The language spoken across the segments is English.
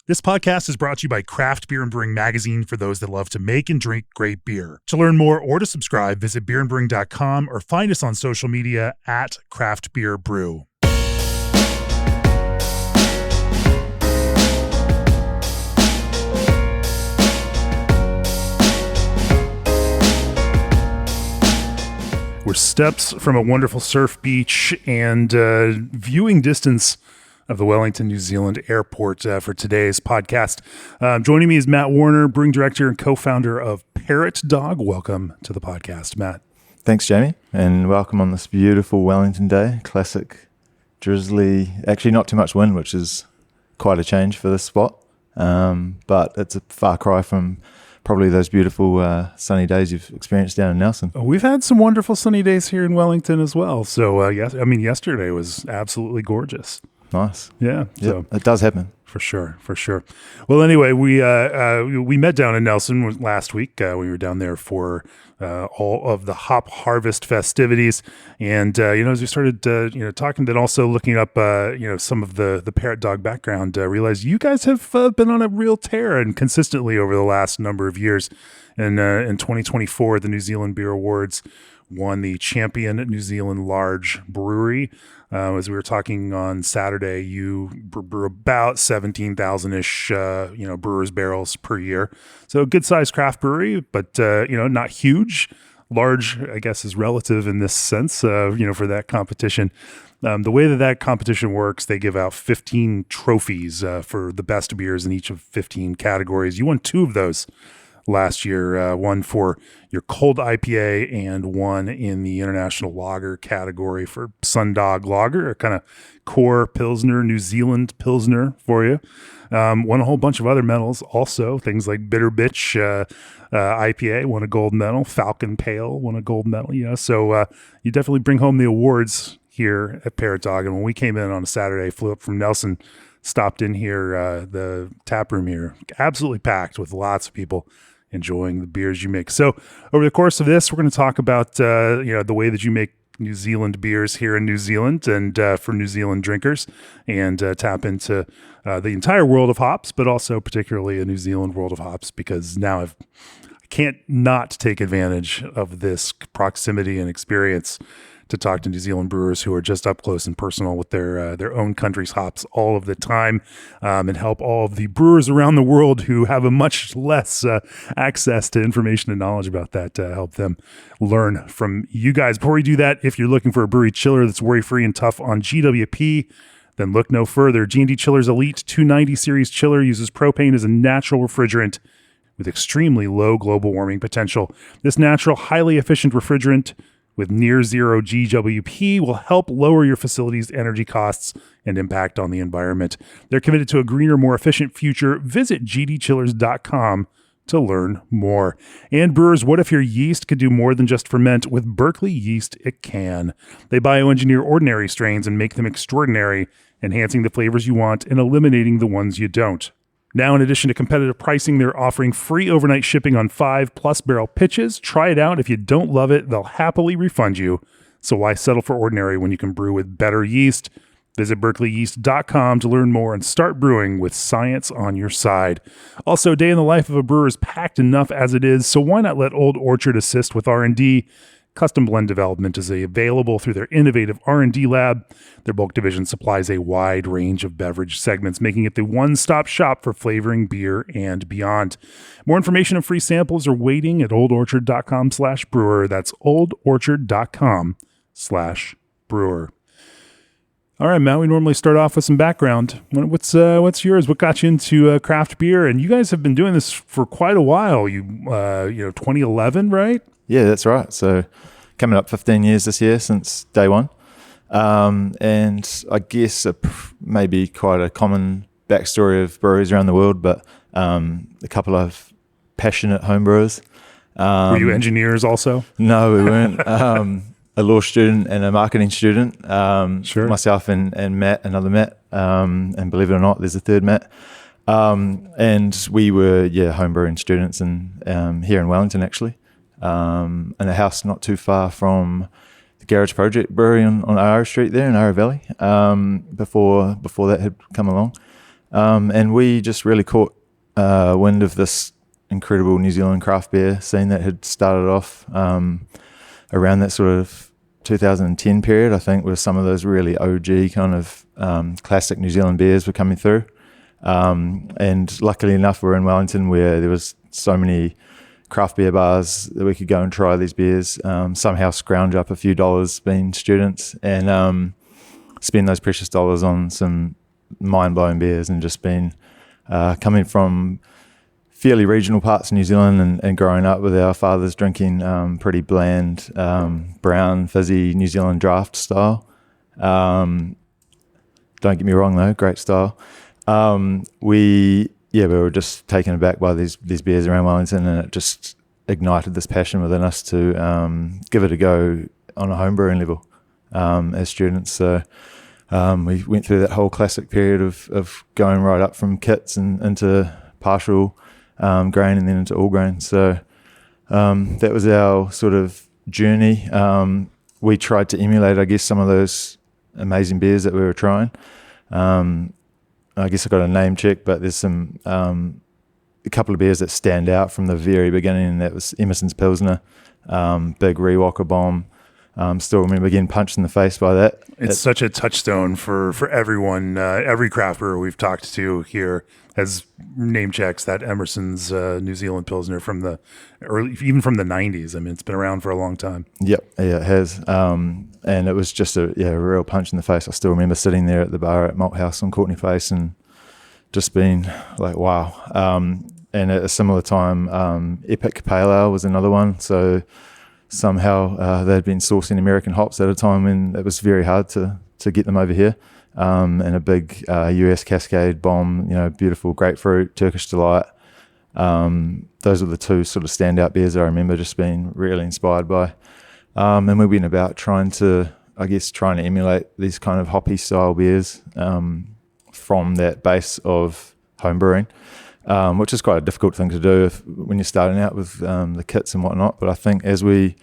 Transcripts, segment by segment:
This podcast is brought to you by Craft Beer and Brewing Magazine for those that love to make and drink great beer. To learn more or to subscribe, visit beerandbrewing.com or find us on social media at Craft Beer Brew. We're steps from a wonderful surf beach and viewing distance of the Wellington, New Zealand airport for today's podcast. Joining me is Matt Warner, brewing director and co-founder of Parrotdog. Welcome to the podcast, Matt. Thanks, Jamie, and welcome on this beautiful Wellington day. Classic, drizzly, actually not too much wind, which is quite a change for this spot, but it's a far cry from probably those beautiful sunny days you've experienced down in Nelson. We've had some wonderful sunny days here in Wellington as well. So, yesterday was absolutely gorgeous. Nice. Yeah. So it does happen. For sure. Well, anyway, we met down in Nelson last week. We were down there for all of the hop harvest festivities. And, as we started, talking, then also looking up, some of the Parrotdog background, realized you guys have been on a real tear and consistently over the last number of years. And in 2024, the New Zealand Beer Awards won the Champion New Zealand Large Brewery. As we were talking on Saturday, you brew about 17,000-ish, brewers barrels per year. So a good-sized craft brewery, but, not huge. Large, I guess, is relative in this sense, for that competition. The way that competition works, they give out 15 trophies for the best beers in each of 15 categories. You won 2 of those last year, one for your cold IPA and one in the international lager category for Sundog Lager, a kind of core Pilsner, New Zealand Pilsner for you. Won a whole bunch of other medals also, things like Bitter Bitch IPA won a gold medal, Falcon Pale won a gold medal, so you definitely bring home the awards here at Parrotdog. And when we came in on a Saturday, flew up from Nelson, stopped in here, the tap room here, absolutely packed with lots of people enjoying the beers you make. So over the course of this, we're going to talk about, the way that you make New Zealand beers here in New Zealand and for New Zealand drinkers, and tap into the entire world of hops, but also particularly a New Zealand world of hops, because now I can't not take advantage of this proximity and experience to talk to New Zealand brewers who are just up close and personal with their own country's hops all of the time, and help all of the brewers around the world who have a much less access to information and knowledge about that, to help them learn from you guys. Before we do that, if you're looking for a brewery chiller that's worry-free and tough on GWP, then look no further. G&D Chiller's Elite 290 series chiller uses propane as a natural refrigerant with extremely low global warming potential. This natural, highly efficient refrigerant with near zero GWP will help lower your facility's energy costs and impact on the environment. They're committed to a greener, more efficient future. Visit gdchillers.com to learn more. And brewers, what if your yeast could do more than just ferment? With Berkeley Yeast, it can. They bioengineer ordinary strains and make them extraordinary, enhancing the flavors you want and eliminating the ones you don't. Now, in addition to competitive pricing, they're offering free overnight shipping on 5+ barrel pitches. Try it out. If you don't love it, they'll happily refund you. So why settle for ordinary when you can brew with better yeast? Visit berkeleyyeast.com to learn more and start brewing with science on your side. Also, day in the life of a brewer is packed enough as it is, so why not let Old Orchard assist with R&D? Custom blend development is available through their innovative R&D lab. Their bulk division supplies a wide range of beverage segments, making it the one-stop shop for flavoring beer and beyond. More information and free samples are waiting at oldorchard.com/brewer. That's oldorchard.com/brewer. All right, Matt, we normally start off with some background. What's yours? What got you into craft beer? And you guys have been doing this for quite a while. 2011, right? Yeah, that's right. So coming up 15 years this year since day one. And I guess maybe quite a common backstory of breweries around the world, but a couple of passionate homebrewers. Were you engineers also? No, we weren't. A law student and a marketing student. Sure. Myself and Matt, another Matt. And believe it or not, there's a third Matt. And we were, homebrewing students and here in Wellington, actually. In a house not too far from the Garage Project Brewery on Aro Street there in Aro Valley, before that had come along. And we just really caught wind of this incredible New Zealand craft beer scene that had started off around that sort of 2010 period, I think, where some of those really OG kind of classic New Zealand beers were coming through. And luckily enough, we're in Wellington where there was so many craft beer bars that we could go and try these beers, somehow scrounge up a few dollars being students and spend those precious dollars on some mind-blowing beers, and just been coming from fairly regional parts of New Zealand and growing up with our fathers drinking pretty bland, brown, fizzy New Zealand draft style. Don't get me wrong though, great style. We were just taken aback by these beers around Wellington, and it just ignited this passion within us to give it a go on a homebrewing level as students. So we went through that whole classic period of going right up from kits and into partial grain and then into all grain. So that was our sort of journey. We tried to emulate, I guess, some of those amazing beers that we were trying. I guess I got a name check, but there's a couple of beers that stand out from the very beginning, and that was Emerson's Pilsner, big Riwaka bomb. Still remember getting punched in the face by that. It's such a touchstone for everyone. Every craft brewer we've talked to here has name checks that Emerson's New Zealand Pilsner from the even from the 90s. I mean, it's been around for a long time. Yep, yeah, it has. And it was just a real punch in the face. I still remember sitting there at the bar at Malt House on Courtney Place and just being like, wow. And at a similar time, Epic Pale Ale was another one. So somehow they'd been sourcing American hops at a time when it was very hard to get them over here. And a big US Cascade bomb, beautiful grapefruit, Turkish Delight. Those are the two sort of standout beers I remember just being really inspired by. And we went about trying to emulate these kind of hoppy style beers from that base of homebrewing, which is quite a difficult thing to do when you're starting out with the kits and whatnot. But I think as we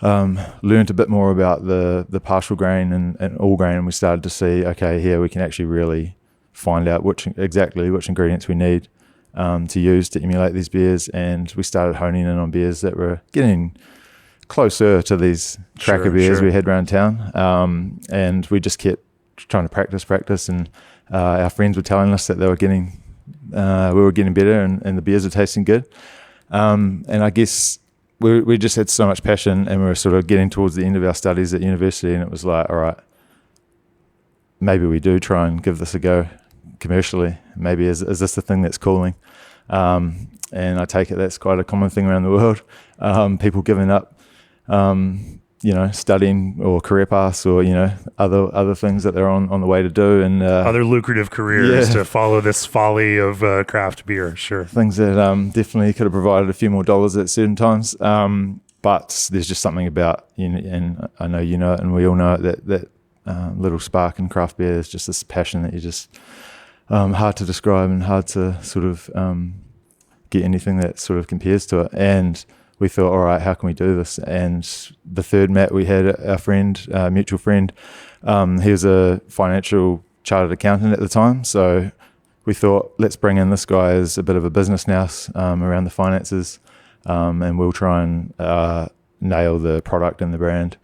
learned a bit more about the partial grain and all grain, and we started to see, okay, here we can actually really find out which ingredients we need to use to emulate these beers. And we started honing in on beers that were getting closer to these cracker beers we had around town. And we just kept trying to practice, and our friends were telling us that we were getting better and the beers are tasting good. And I guess we just had so much passion, and we were sort of getting towards the end of our studies at university, and it was like, all right, maybe we do try and give this a go commercially. Maybe is this the thing that's calling? And I take it that's quite a common thing around the world. People giving up, studying or career paths or, other things that they're on the way to do, and other lucrative careers to follow this folly of craft beer. Sure. Things that definitely could have provided a few more dollars at certain times. But there's just something about, and I know you know it, and we all know it, that little spark in craft beer is just this passion that you just hard to describe and hard to sort of get anything that sort of compares to it. And we thought, all right, how can we do this? And the third Matt, we had our friend, mutual friend, he was a financial chartered accountant at the time. So we thought, let's bring in this guy as a bit of a business nous around the finances, and we'll try and nail the product and the brand.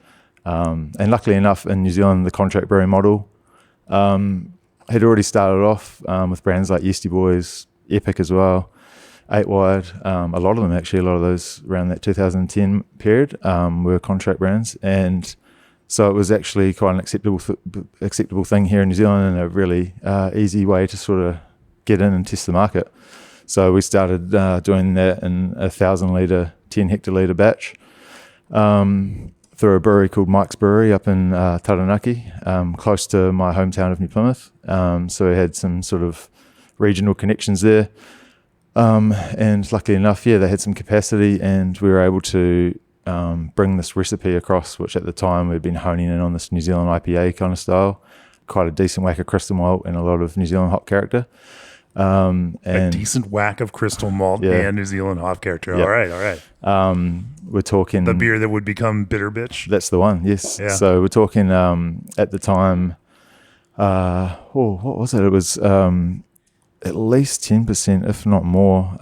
And luckily enough, in New Zealand, the contract brewing model had already started off with brands like Yeasty Boys, Epic as well, 8 Wide, a lot of those around that 2010 period were contract brands. And so it was actually quite an acceptable thing here in New Zealand, and a really easy way to sort of get in and test the market. So we started doing that in 1,000 litre, 10 hectolitre batch through a brewery called Mike's Brewery up in Taranaki, close to my hometown of New Plymouth. So we had some sort of regional connections there. And luckily enough, they had some capacity, and we were able to bring this recipe across, which at the time we'd been honing in on this New Zealand IPA kind of style, quite a decent whack of crystal malt and a lot of New Zealand hop character. And a decent whack of crystal malt and New Zealand hop character. Yep. All right. We're talking the beer that would become Bitter Bitch. That's the one. Yes. Yeah. So we're talking at the time. What was it? It was at least 10%, if not more,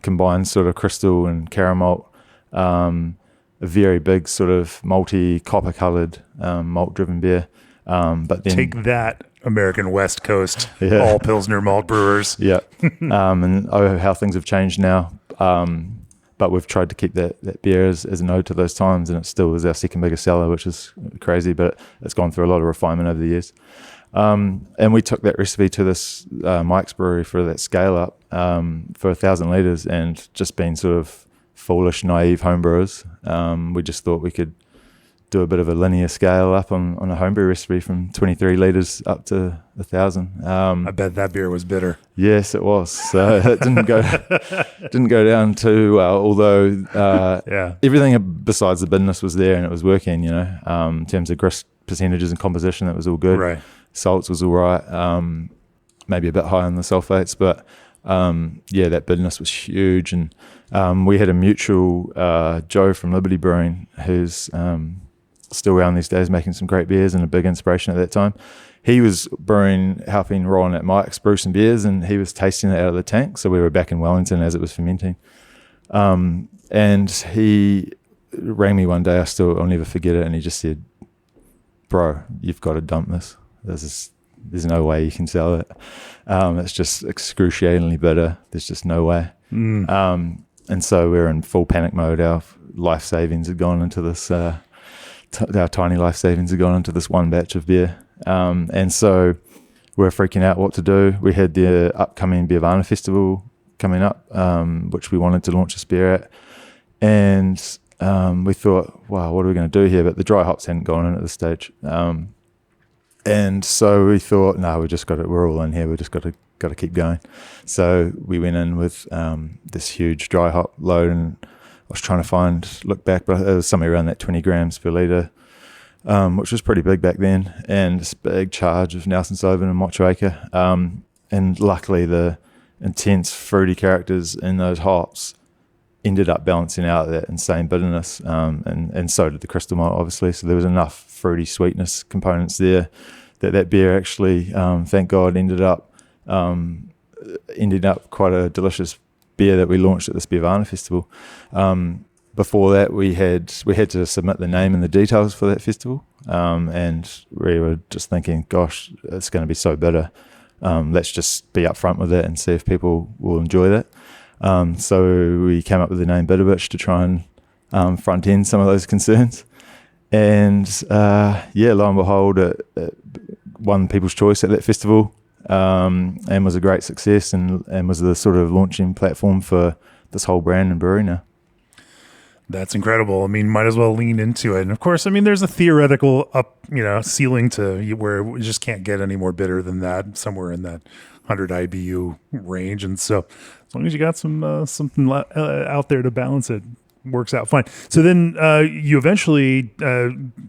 combined sort of crystal and caramel, a very big sort of malty, copper-coloured malt-driven beer. But then Take that, American West Coast, Yeah. all Pilsner malt brewers. yeah, and how things have changed now. But we've tried to keep that beer as an ode to those times, and it still is our second biggest seller, which is crazy, but it's gone through a lot of refinement over the years. And we took that recipe to this Mike's Brewery for that scale up for 1,000 litres, and just being sort of foolish, naive homebrewers, we just thought we could do a bit of a linear scale up on a homebrew recipe from 23 litres up to 1,000. I bet that beer was bitter. Yes, it was. So it didn't go down too well. Although everything besides the bitterness was there and it was working. In terms of grist percentages and composition, that was all good. Right. Salts was all right. Maybe a bit high on the sulfates, but that bitterness was huge. And we had a mutual Joe from Liberty Brewing, who's still around these days, making some great beers and a big inspiration at that time. He was helping Ron at Mike's brew some beers, and he was tasting it out of the tank. So we were back in Wellington as it was fermenting. And he rang me one day, I'll never forget it, and he just said, "Bro, you've got to dump this. There's no way you can sell it. It's just excruciatingly bitter. There's just no way." And so we're in full panic mode. Our life savings had gone into this, our tiny life savings had gone into this one batch of beer. And so we're freaking out what to do. We had the upcoming Beervana Festival coming up, which we wanted to launch this beer at. And we thought, wow, what are we going to do here? But the dry hops hadn't gone in at this stage. And so we thought, no, we're all in here. We just got to keep going. So we went in with this huge dry hop load, and I was trying to look back, but it was somewhere around that 20 grams per litre, which was pretty big back then, and this big charge of Nelson Sauvin and Motueka. And luckily the intense fruity characters in those hops ended up balancing out that insane bitterness, and so did the crystal malt, obviously. So there was enough fruity sweetness components there that beer actually, thank God, ended up quite a delicious beer that we launched at this Beervana Festival. Before that, we had to submit the name and the details for that festival, and we were just thinking, gosh, it's going to be so bitter. Let's just be upfront with it and see if people will enjoy that. So we came up with the name Bitterbitch to try and front end some of those concerns. And lo and behold, it won People's Choice at that festival, and was a great success, and was the sort of launching platform for this whole brand and brewery now. That's incredible. I mean, might as well lean into it. And of course, I mean, there's a theoretical ceiling to where we just can't get any more bitter than that, somewhere in that 100 IBU range. And so as long as you got something out there to balance it, works out fine. So then you eventually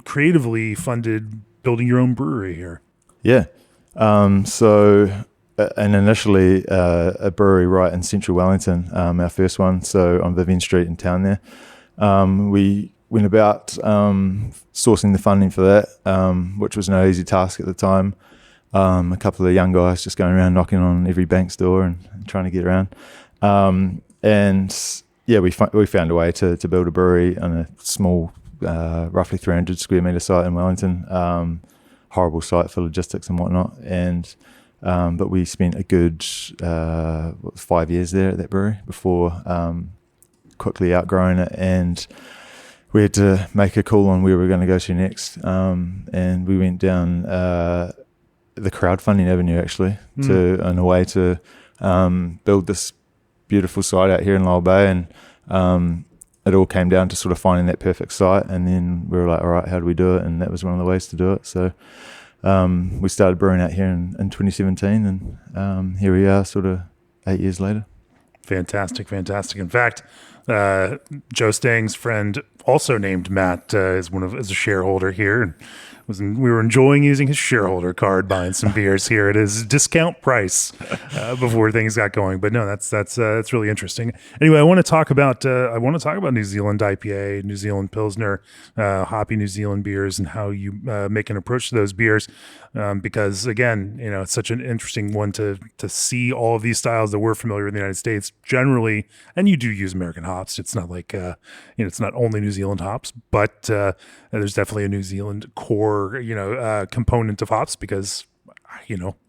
creatively funded building your own brewery here. Yeah. And initially a brewery right in central Wellington, our first one, so on Vivian Street in town there. We went about sourcing the funding for that, which was no easy task at the time. A couple of young guys just going around knocking on every bank's door and trying to get around. We found a way to build a brewery on a small, roughly 300 square metre site in Wellington. Horrible site for logistics and whatnot. But we spent a good 5 years there at that brewery before quickly outgrowing it, and we had to make a call on where we were going to go to next. And we went down the crowdfunding avenue actually in a way to build this beautiful site out here in Lowell Bay, and it all came down to sort of finding that perfect site, and then we were like, all right, how do we do it? And that was one of the ways to do it. So we started brewing out here in 2017, and here we are sort of 8 years later. Fantastic. In fact, Joe Stang's friend, also named Matt, is a shareholder here, and we were enjoying using his shareholder card, buying some beers here at his discount price before things got going. But no, that's really interesting. Anyway, I want to talk about New Zealand IPA, New Zealand Pilsner, hoppy New Zealand beers, and how you make an approach to those beers. Because again, it's such an interesting one to see all of these styles that we're familiar with in the United States generally, and you do use American hops. It's not like it's not only New Zealand hops, but there's definitely a New Zealand core component of hops because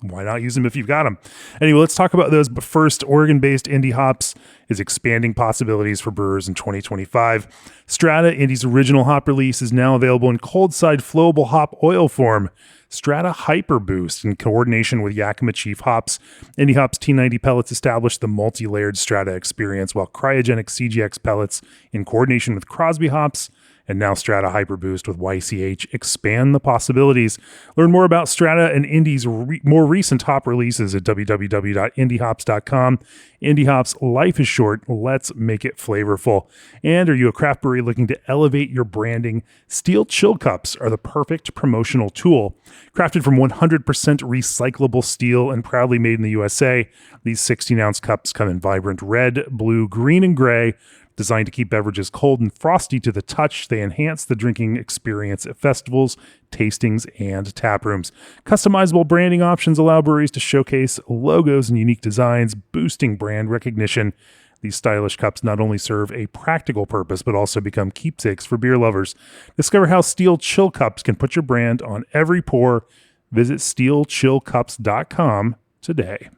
why not use them if you've got them? Anyway, let's talk about those. But first, Oregon-based Indie Hops is expanding possibilities for brewers in 2025. Strata, Indie's original hop release, is now available in cold-side flowable hop oil form. Strata Hyper Boost, in coordination with Yakima Chief Hops, Indie Hops T90 pellets established the multi-layered Strata experience, while cryogenic CGX pellets, in coordination with Crosby Hops, and now Strata Hyper Boost with YCH, expand the possibilities. Learn more about Strata and Indie's more recent hop releases at www.indiehops.com. Indie Hops, life is short. Let's make it flavorful. And are you a craft brewery looking to elevate your branding? Steel Chill Cups are the perfect promotional tool. Crafted from 100% recyclable steel and proudly made in the USA, these 16-ounce cups come in vibrant red, blue, green, and gray. Designed to keep beverages cold and frosty to the touch, they enhance the drinking experience at festivals, tastings, and tap rooms. Customizable branding options allow breweries to showcase logos and unique designs, boosting brand recognition. These stylish cups not only serve a practical purpose, but also become keepsakes for beer lovers. Discover how Steel Chill Cups can put your brand on every pour. Visit steelchillcups.com today.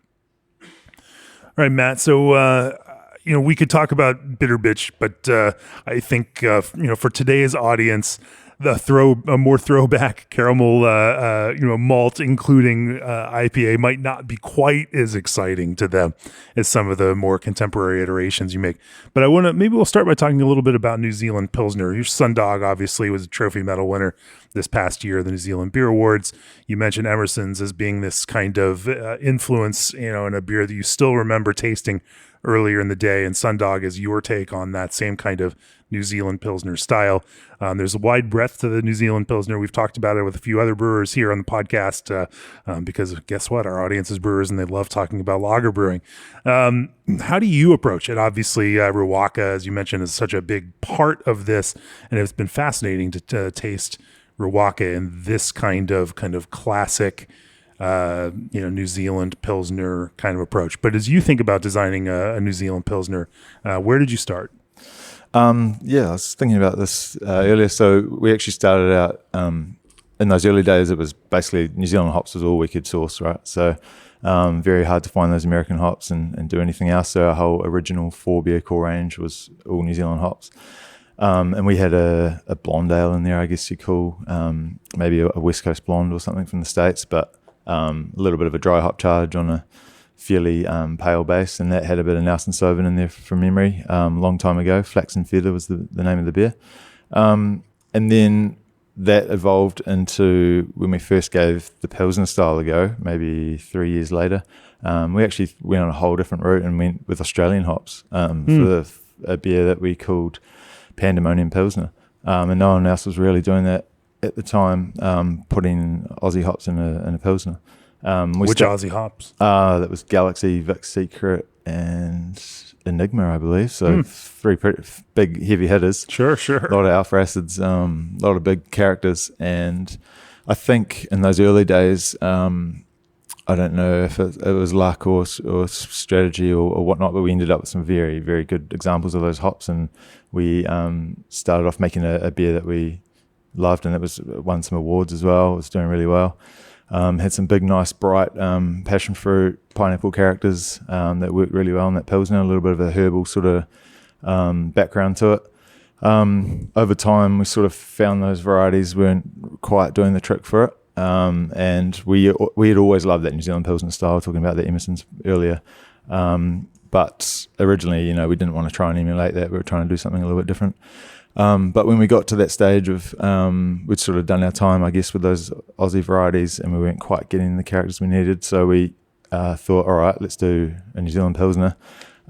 All right, Matt. So, we could talk about Bitter Bitch, but I think, for today's audience, a more throwback caramel, malt, including IPA, might not be quite as exciting to them as some of the more contemporary iterations you make. But maybe we'll start by talking a little bit about New Zealand Pilsner. Your Sundog obviously was a trophy medal winner this past year, the New Zealand Beer Awards. You mentioned Emerson's as being this kind of influence, in a beer that you still remember tasting earlier in the day, and Sundog is your take on that same kind of New Zealand Pilsner style. There's a wide breadth to the New Zealand Pilsner. We've talked about it with a few other brewers here on the podcast because guess what? Our audience is brewers and they love talking about lager brewing. How do you approach it? Obviously, Riwaka, as you mentioned, is such a big part of this, and it's been fascinating to taste Riwaka in this kind of classic New Zealand Pilsner kind of approach. But as you think about designing a New Zealand Pilsner, where did you start? I was thinking about this earlier. So we actually started out in those early days. It was basically New Zealand hops was all we could source, right? So very hard to find those American hops and do anything else. So our whole original 4 beer core range was all New Zealand hops. And we had a blonde ale in there, I guess you call, maybe a West Coast blonde or something from the States, but a little bit of a dry hop charge on a fairly pale base, and that had a bit of Nelson Sauvin in there from memory, long time ago. Flax and Feather was the name of the beer. And then that evolved into when we first gave the Pilsner style a go, maybe 3 years later. We actually went on a whole different route and went with Australian hops for a beer that we called Pandemonium Pilsner. And no one else was really doing that at the time, putting Aussie hops in a Pilsner. Which Aussie hops? That was Galaxy, Vic Secret, and Enigma, I believe. So 3 pretty big heavy hitters. Sure. A lot of alpha acids, a lot of big characters. And I think in those early days, I don't know if it was luck or strategy or whatnot, but we ended up with some very, very good examples of those hops. And we started off making a beer that we loved, and it won some awards as well. It was doing really well. Had some big, nice, bright passion fruit, pineapple characters that worked really well in that Pilsner, a little bit of a herbal sort of background to it. Over time, we sort of found those varieties weren't quite doing the trick for it. And we had always loved that New Zealand Pilsner style, talking about the Emerson's earlier. But originally, we didn't want to try and emulate that. We were trying to do something a little bit different. But when we got to that stage of, we'd sort of done our time, I guess, with those Aussie varieties, and we weren't quite getting the characters we needed. So we thought, all right, let's do a New Zealand Pilsner.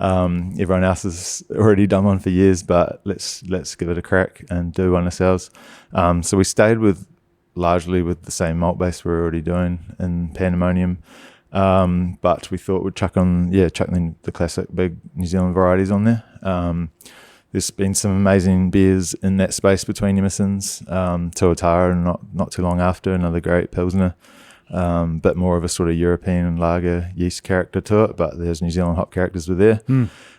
Everyone else has already done one for years, but let's give it a crack and do one ourselves. So we stayed with largely with the same malt base we're already doing in Pandemonium. But we thought we'd chuck in the classic big New Zealand varieties on there. There's been some amazing beers in that space between Emerson's, Tuatara, and not too long after, another great Pilsner. Bit more of a sort of European lager yeast character to it, but there's New Zealand hop characters were there.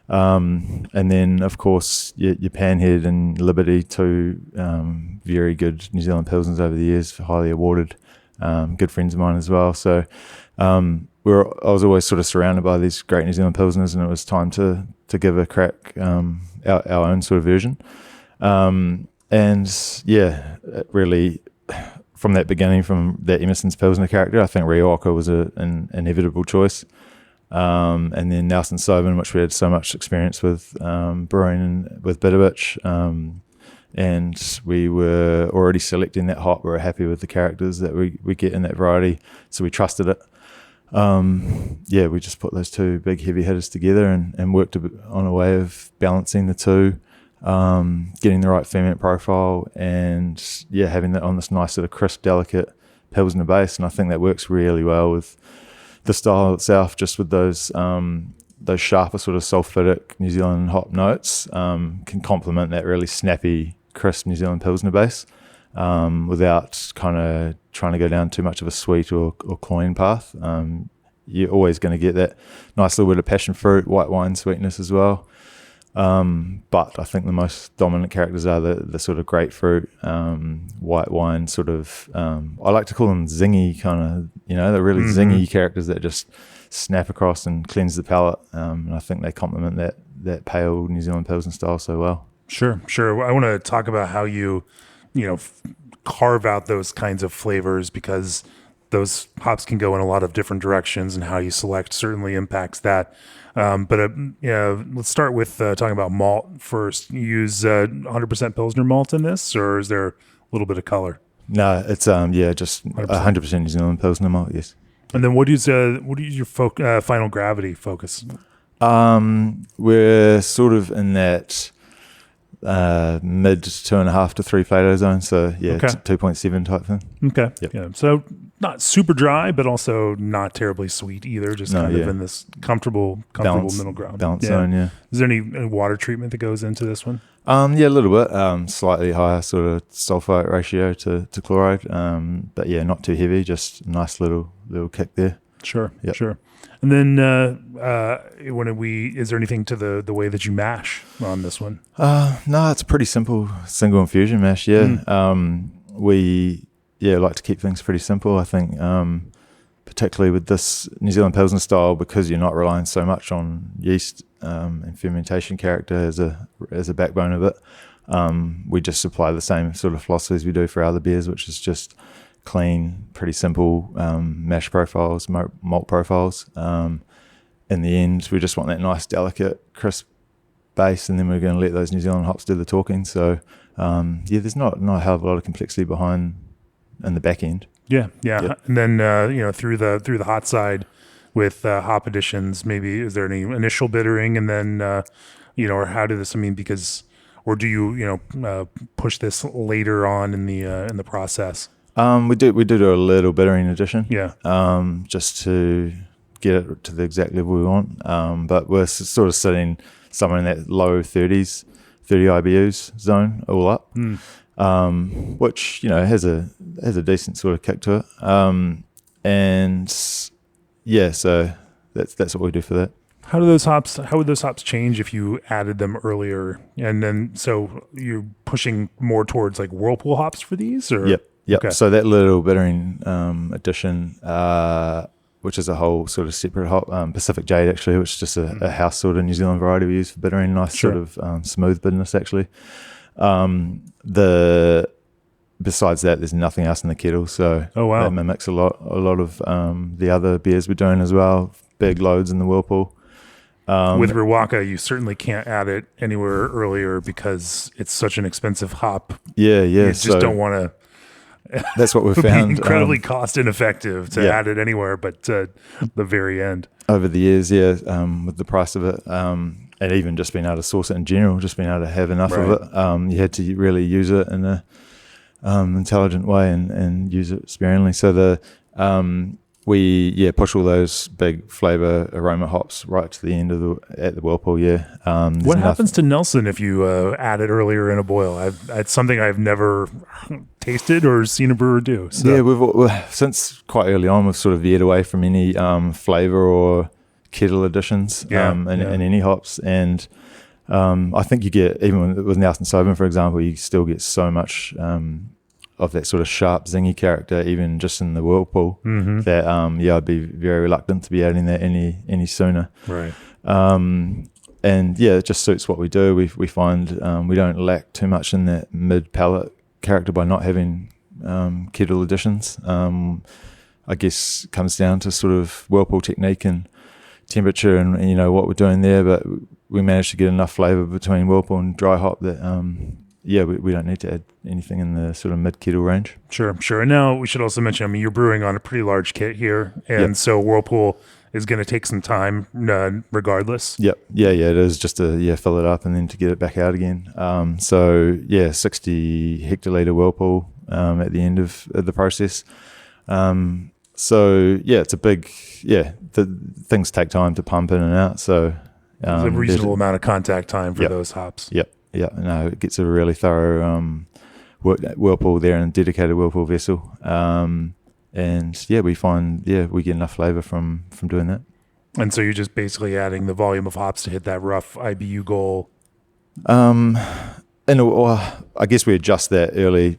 And then, of course, your Panhead and Liberty, two very good New Zealand Pilsners over the years, highly awarded, good friends of mine as well. So I was always sort of surrounded by these great New Zealand Pilsners, and it was time to give a crack, our own sort of version. It really, from that beginning, from that Emerson's Pilsner character, I think Riwaka was an inevitable choice. And then Nelson Sauvin, which we had so much experience with brewing with Bitterwitch, and we were already selecting that hop. We were happy with the characters that we get in that variety, so we trusted it. We just put those two big heavy hitters together and worked on a way of balancing the two, getting the right ferment profile, and having that on this nice sort of crisp, delicate Pilsner base. And I think that works really well with the style itself, just with those sharper sort of sulfitic New Zealand hop notes, can complement that really snappy, crisp New Zealand Pilsner base, without kind of trying to go down too much of a sweet or cloying path. You're always going to get that nice little bit of passion fruit, white wine sweetness as well. But I think the most dominant characters are the sort of grapefruit, white wine sort of, I like to call them zingy kind of, they're really zingy characters that just snap across and cleanse the palate. And I think they complement that pale New Zealand Pilsner style so well. Sure. I want to talk about how you carve out those kinds of flavors, because those hops can go in a lot of different directions, and how you select certainly impacts that. Let's start with talking about malt first. You use 100% Pilsner malt in this, or is there a little bit of color? No, it's just 100% New Zealand Pilsner malt, yes. And then what is your final gravity focus? We're sort of in that mid 2.5 to 3 Plato zone, so 2.7 type thing. Okay. Yep. Yeah. So not super dry, but also not terribly sweet either. Just kind of in this comfortable middle ground. Balance zone. Yeah. Is there any water treatment that goes into this one? A little bit. Slightly higher sort of sulfite ratio to chloride. But not too heavy. Just a nice little kick there. Sure. Yep. Sure. And then is there anything to the way that you mash on this one? No, it's a pretty simple single infusion mash. Yeah. We like to keep things pretty simple. I think particularly with this New Zealand Pilsner style, because you're not relying so much on yeast and fermentation character as a backbone of it. We just supply the same sort of philosophies we do for other beers, which is just clean, pretty simple mash profiles, malt profiles. In the end, we just want that nice, delicate, crisp base, and then we're going to let those New Zealand hops do the talking. So, there's not a hell of a lot of complexity behind in the back end. Yeah. Yep. And then through the hot side with hop additions, maybe is there any initial bittering, and then or how do this? I mean, or do you push this later on in the process? We do a little bittering addition. Yeah. Just to get it to the exact level we want. But we're sort of sitting somewhere in that low 30s, 30 IBUs zone all up. Which has a decent sort of kick to it. So that's what we do for that. How would those hops change if you added them earlier? And then so you're pushing more towards like whirlpool hops for these, or? Yep. Okay. So that little bittering addition, which is a whole sort of separate hop, Pacific Jade actually, which is just a house sort of New Zealand variety we use for bittering. Nice sort of smooth bitterness actually. Besides that, there's nothing else in the kettle, so that mimics a lot of the other beers we're doing as well. Big loads in the whirlpool. With Riwaka, you certainly can't add it anywhere earlier because it's such an expensive hop. Yeah. You just don't want to. That's what we've found. Incredibly cost ineffective to add it anywhere, but the very end. Over the years, with the price of it, and even just being able to source it in general, just being able to have enough of it, you had to really use it in intelligent way and use it sparingly. So we push all those big flavor aroma hops right to the end of at the whirlpool. What happens to Nelson if you add it earlier in a boil? It's something I've never tasted or seen a brewer do. So. Yeah, we've since quite early on, we've sort of veered away from any flavor or kettle additions in any hops. And I think you get, even with Nelson Sauvin, for example, you still get so much of that sort of sharp, zingy character, even just in the whirlpool, that I'd be very reluctant to be adding that any sooner. Right. And yeah, it just suits what we do. We find we don't lack too much in that mid palate character by not having kettle additions. I guess it comes down to sort of whirlpool technique and temperature and what we're doing there, but we managed to get enough flavour between whirlpool and dry hop that we don't need to add anything in the sort of mid kettle range. Sure. And now we should also mention, you're brewing on a pretty large kit here, and so whirlpool is going to take some time regardless. Yep. Yeah, it is just to fill it up and then to get it back out again. 60 hectoliter whirlpool at the end of the process. It's a big, things take time to pump in and out. So there's a reasonable amount of contact time for those hops. Yep. Yeah. No, it gets a really thorough whirlpool there and dedicated whirlpool vessel. We find, we get enough flavor from doing that. And so you're just basically adding the volume of hops to hit that rough IBU goal. I guess we adjust that early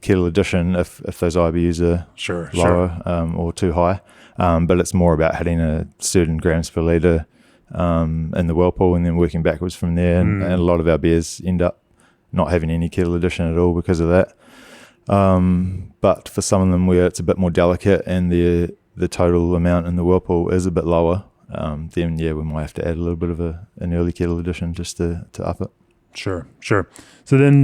kettle addition if those IBUs are lower or too high. But it's more about hitting a certain grams per litre in the whirlpool and then working backwards from there. And a lot of our beers end up not having any kettle addition at all because of that. But for some of them where it's a bit more delicate and the total amount in the whirlpool is a bit lower, then we might have to add a little bit of an early kettle addition just to up it. Sure. So then,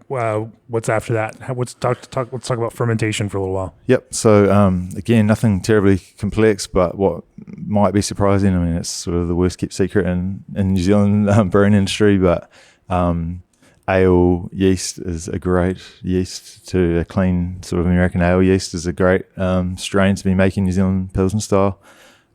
what's after that? Let's talk about fermentation for a little while. Yep. So again, nothing terribly complex, but what might be surprising, it's sort of the worst kept secret in New Zealand brewing industry, but ale yeast is a great yeast to a clean sort of American ale yeast is a great strain to be making New Zealand Pilsner style.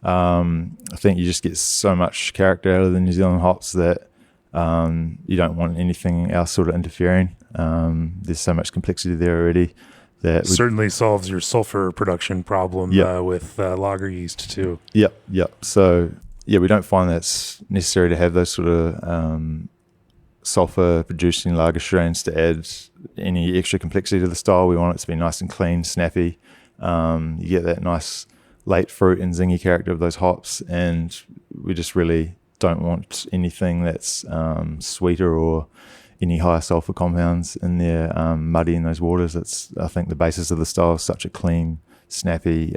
I think you just get so much character out of the New Zealand hops that you don't want anything else sort of interfering. There's so much complexity there already. That certainly solves your sulfur production problem with lager yeast too. Yep. So we don't find that's necessary to have those sort of sulfur producing lager strains to add any extra complexity to the style. We want it to be nice and clean, snappy. You get that nice late fruit and zingy character of those hops, and we just really don't want anything that's sweeter or any higher sulfur compounds in there muddying those waters. That's, I think, the basis of the style is such a clean, snappy,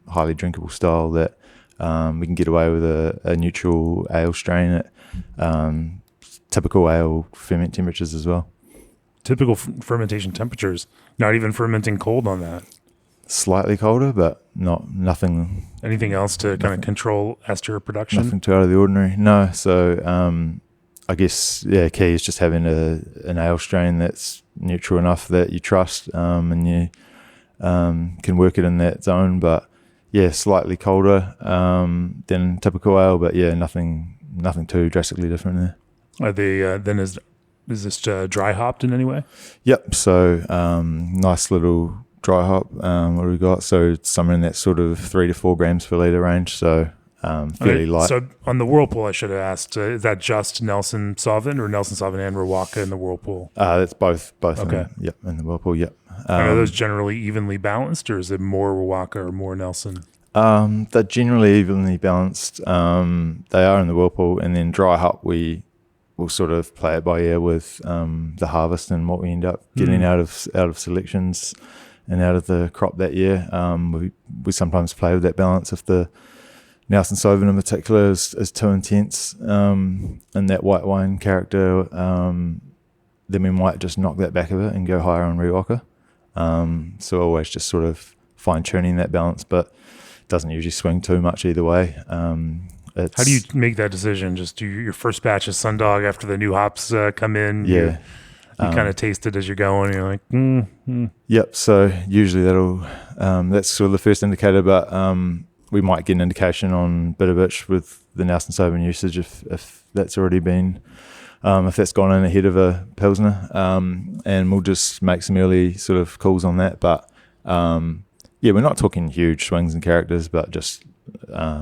highly drinkable style that we can get away with a neutral ale strain at typical ale ferment temperatures as well. Typical fermentation temperatures, not even fermenting cold on that. Slightly colder, but nothing. Anything else to kind of control ester production? Nothing too out of the ordinary. No. So I guess key is just having an ale strain that's neutral enough that you trust and you can work it in that zone. But slightly colder than typical ale, but nothing too drastically different there. Are they then is this dry hopped in any way? Yep. So nice little dry hop. What do we got? So it's somewhere in that sort of 3 to 4 grams per litre range. So fairly light. So on the whirlpool, I should have asked, is that just Nelson Sauvin or Nelson Sauvin and Riwaka in the whirlpool? That's both. Okay. In the whirlpool. Yep. Are those generally evenly balanced, or is it more Riwaka or more Nelson? They're generally evenly balanced. They are in the whirlpool, and then dry hop we'll sort of play it by ear with the harvest and what we end up getting out of selections and out of the crop that year. We sometimes play with that balance if the Nelson Sauvin in particular is too intense in that white wine character, then we might just knock that back a bit and go higher on Riwaka. So always just sort of fine-tuning that balance, but it doesn't usually swing too much either way. How do you make that decision? Just do your first batch of Sundog after the new hops come in? Yeah. You kind of taste it as you're going. You're like, Yep. So usually that's sort of the first indicator, but we might get an indication on bitter bitch with the Nelson Sauvin usage if that's already been, if that's gone in ahead of a Pilsner, and we'll just make some early sort of calls on that. But we're not talking huge swings and characters, but just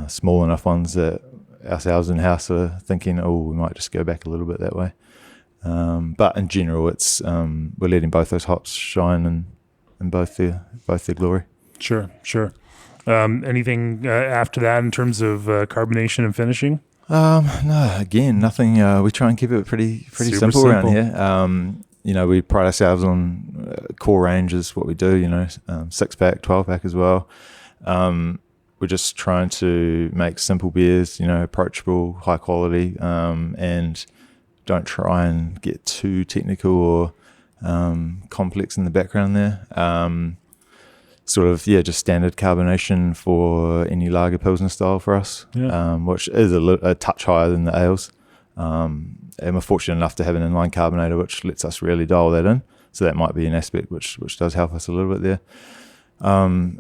small enough ones that ourselves in-house are thinking, we might just go back a little bit that way. But in general, it's we're letting both those hops shine in both their glory. Sure. Anything after that in terms of carbonation and finishing? No, again, nothing. We try and keep it pretty simple around here. We pride ourselves on core range is what we do. 6-pack, 12-pack as well. We're just trying to make simple beers, approachable, high quality, and don't try and get too technical or complex in the background there. Just standard carbonation for any lager Pilsner style for us, which is a touch higher than the ales. And we're fortunate enough to have an inline carbonator, which lets us really dial that in. So that might be an aspect which does help us a little bit there.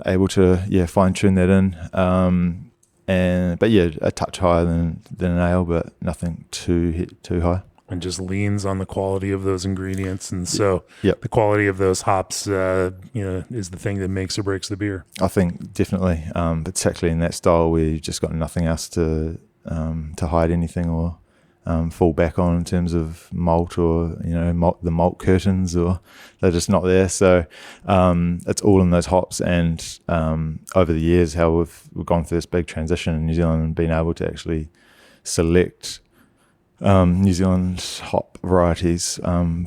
Able to fine tune that in, a touch higher than an ale, but nothing too high. And just leans on the quality of those ingredients, and so the quality of those hops, is the thing that makes or breaks the beer. I think definitely, particularly in that style where you've just got nothing else to hide anything or fall back on in terms of malt or the malt curtains, or they're just not there. So it's all in those hops, and over the years how we've gone through this big transition in New Zealand and been able to actually select New Zealand hop varieties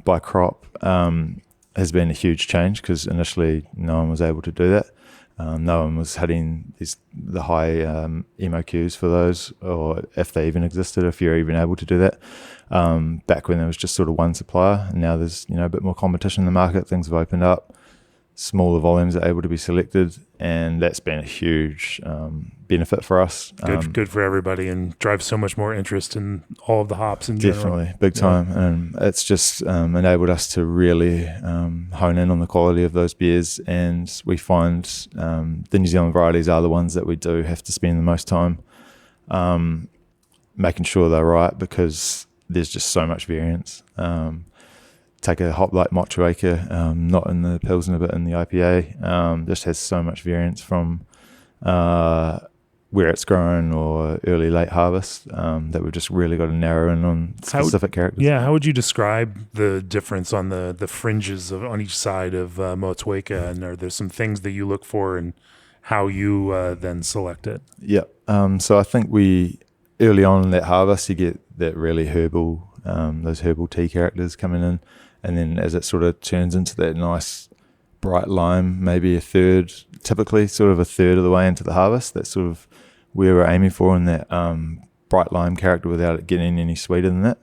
by crop has been a huge change, because initially no one was able to do that. No one was hitting the high MOQs for those, or if they even existed, if you're even able to do that. Back when there was just sort of one supplier, and now there's a bit more competition in the market. Things have opened up, smaller volumes are able to be selected, and that's been a huge benefit for us. Good for everybody, and drives so much more interest in all of the hops in general. Definitely, big time. And it's just enabled us to really hone in on the quality of those beers, and we find the New Zealand varieties are the ones that we do have to spend the most time making sure they're right, because there's just so much variance. Take a hop like Motueka, not in the Pilsner but in the IPA, just has so much variance from where it's grown or early, late harvest, that we've just really got to narrow in on specific characters. Yeah, how would you describe the difference on the fringes on each side of Motueka, and are there some things that you look for and how you then select it? Yeah, so I think early on in that harvest, you get that really herbal, those herbal tea characters coming in. And then as it sort of turns into that nice bright lime, maybe typically sort of a third of the way into the harvest, that's sort of where we're aiming for in that bright lime character without it getting any sweeter than that.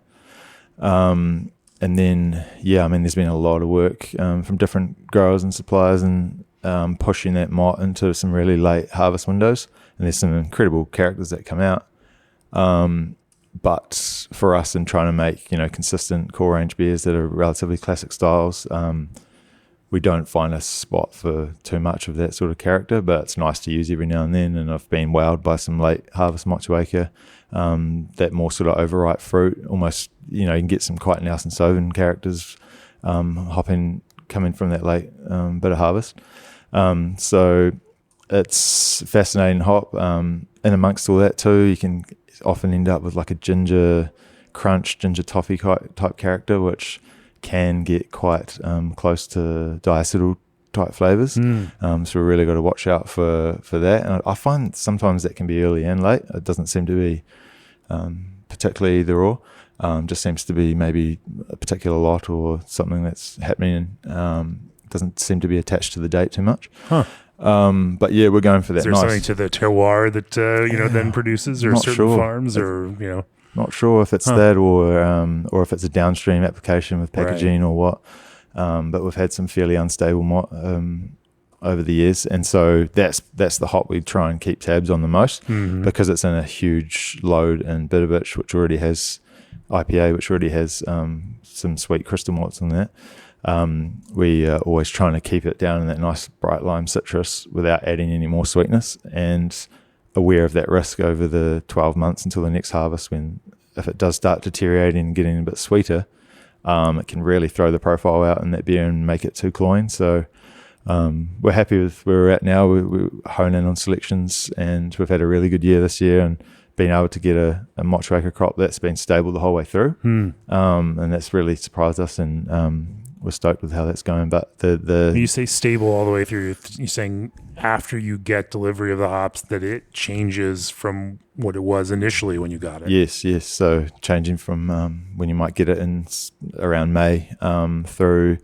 And then, there's been a lot of work from different growers and suppliers, and pushing that malt into some really late harvest windows. And there's some incredible characters that come out. But for us, in trying to make consistent core range beers that are relatively classic styles, we don't find a spot for too much of that sort of character. But it's nice to use every now and then. And I've been wowed by some late harvest Motueka, that more sort of overripe fruit. Almost, you can get some quite Nelson Sauvin characters coming from that late bit of harvest. So it's fascinating hop. And amongst all that too, you can often end up with like a ginger crunch, ginger toffee type character, which can get quite close to diacetyl type flavors. So we really got to watch out for that. And I find sometimes that can be early and late. It doesn't seem to be particularly either or. Just seems to be maybe a particular lot or something that's happening. Doesn't seem to be attached to the date too much. But yeah, we're going for that. Is there something to the terroir that then produces, or certain farms, or Not sure if it's that or if it's a downstream application with packaging or what. But we've had some fairly unstable over the years, and so that's the hop we try and keep tabs on the most, because it's in a huge load in bitter bitch, which already has IPA, which already has some sweet crystal malts in there. We are always trying to keep it down in that nice bright lime citrus without adding any more sweetness, and aware of that risk over the 12 months until the next harvest, when if it does start deteriorating and getting a bit sweeter, it can really throw the profile out in that beer and make it too cloying. So we're happy with where we're at now. We hone in on selections, and we've had a really good year this year, and been able to get a Motueka crop that's been stable the whole way through. And that's really surprised us, and we're stoked with how that's going. But when you say stable all the way through, you're saying after you get delivery of the hops that it changes from what it was initially when you got it? Yes. So changing from when you might get it in around May through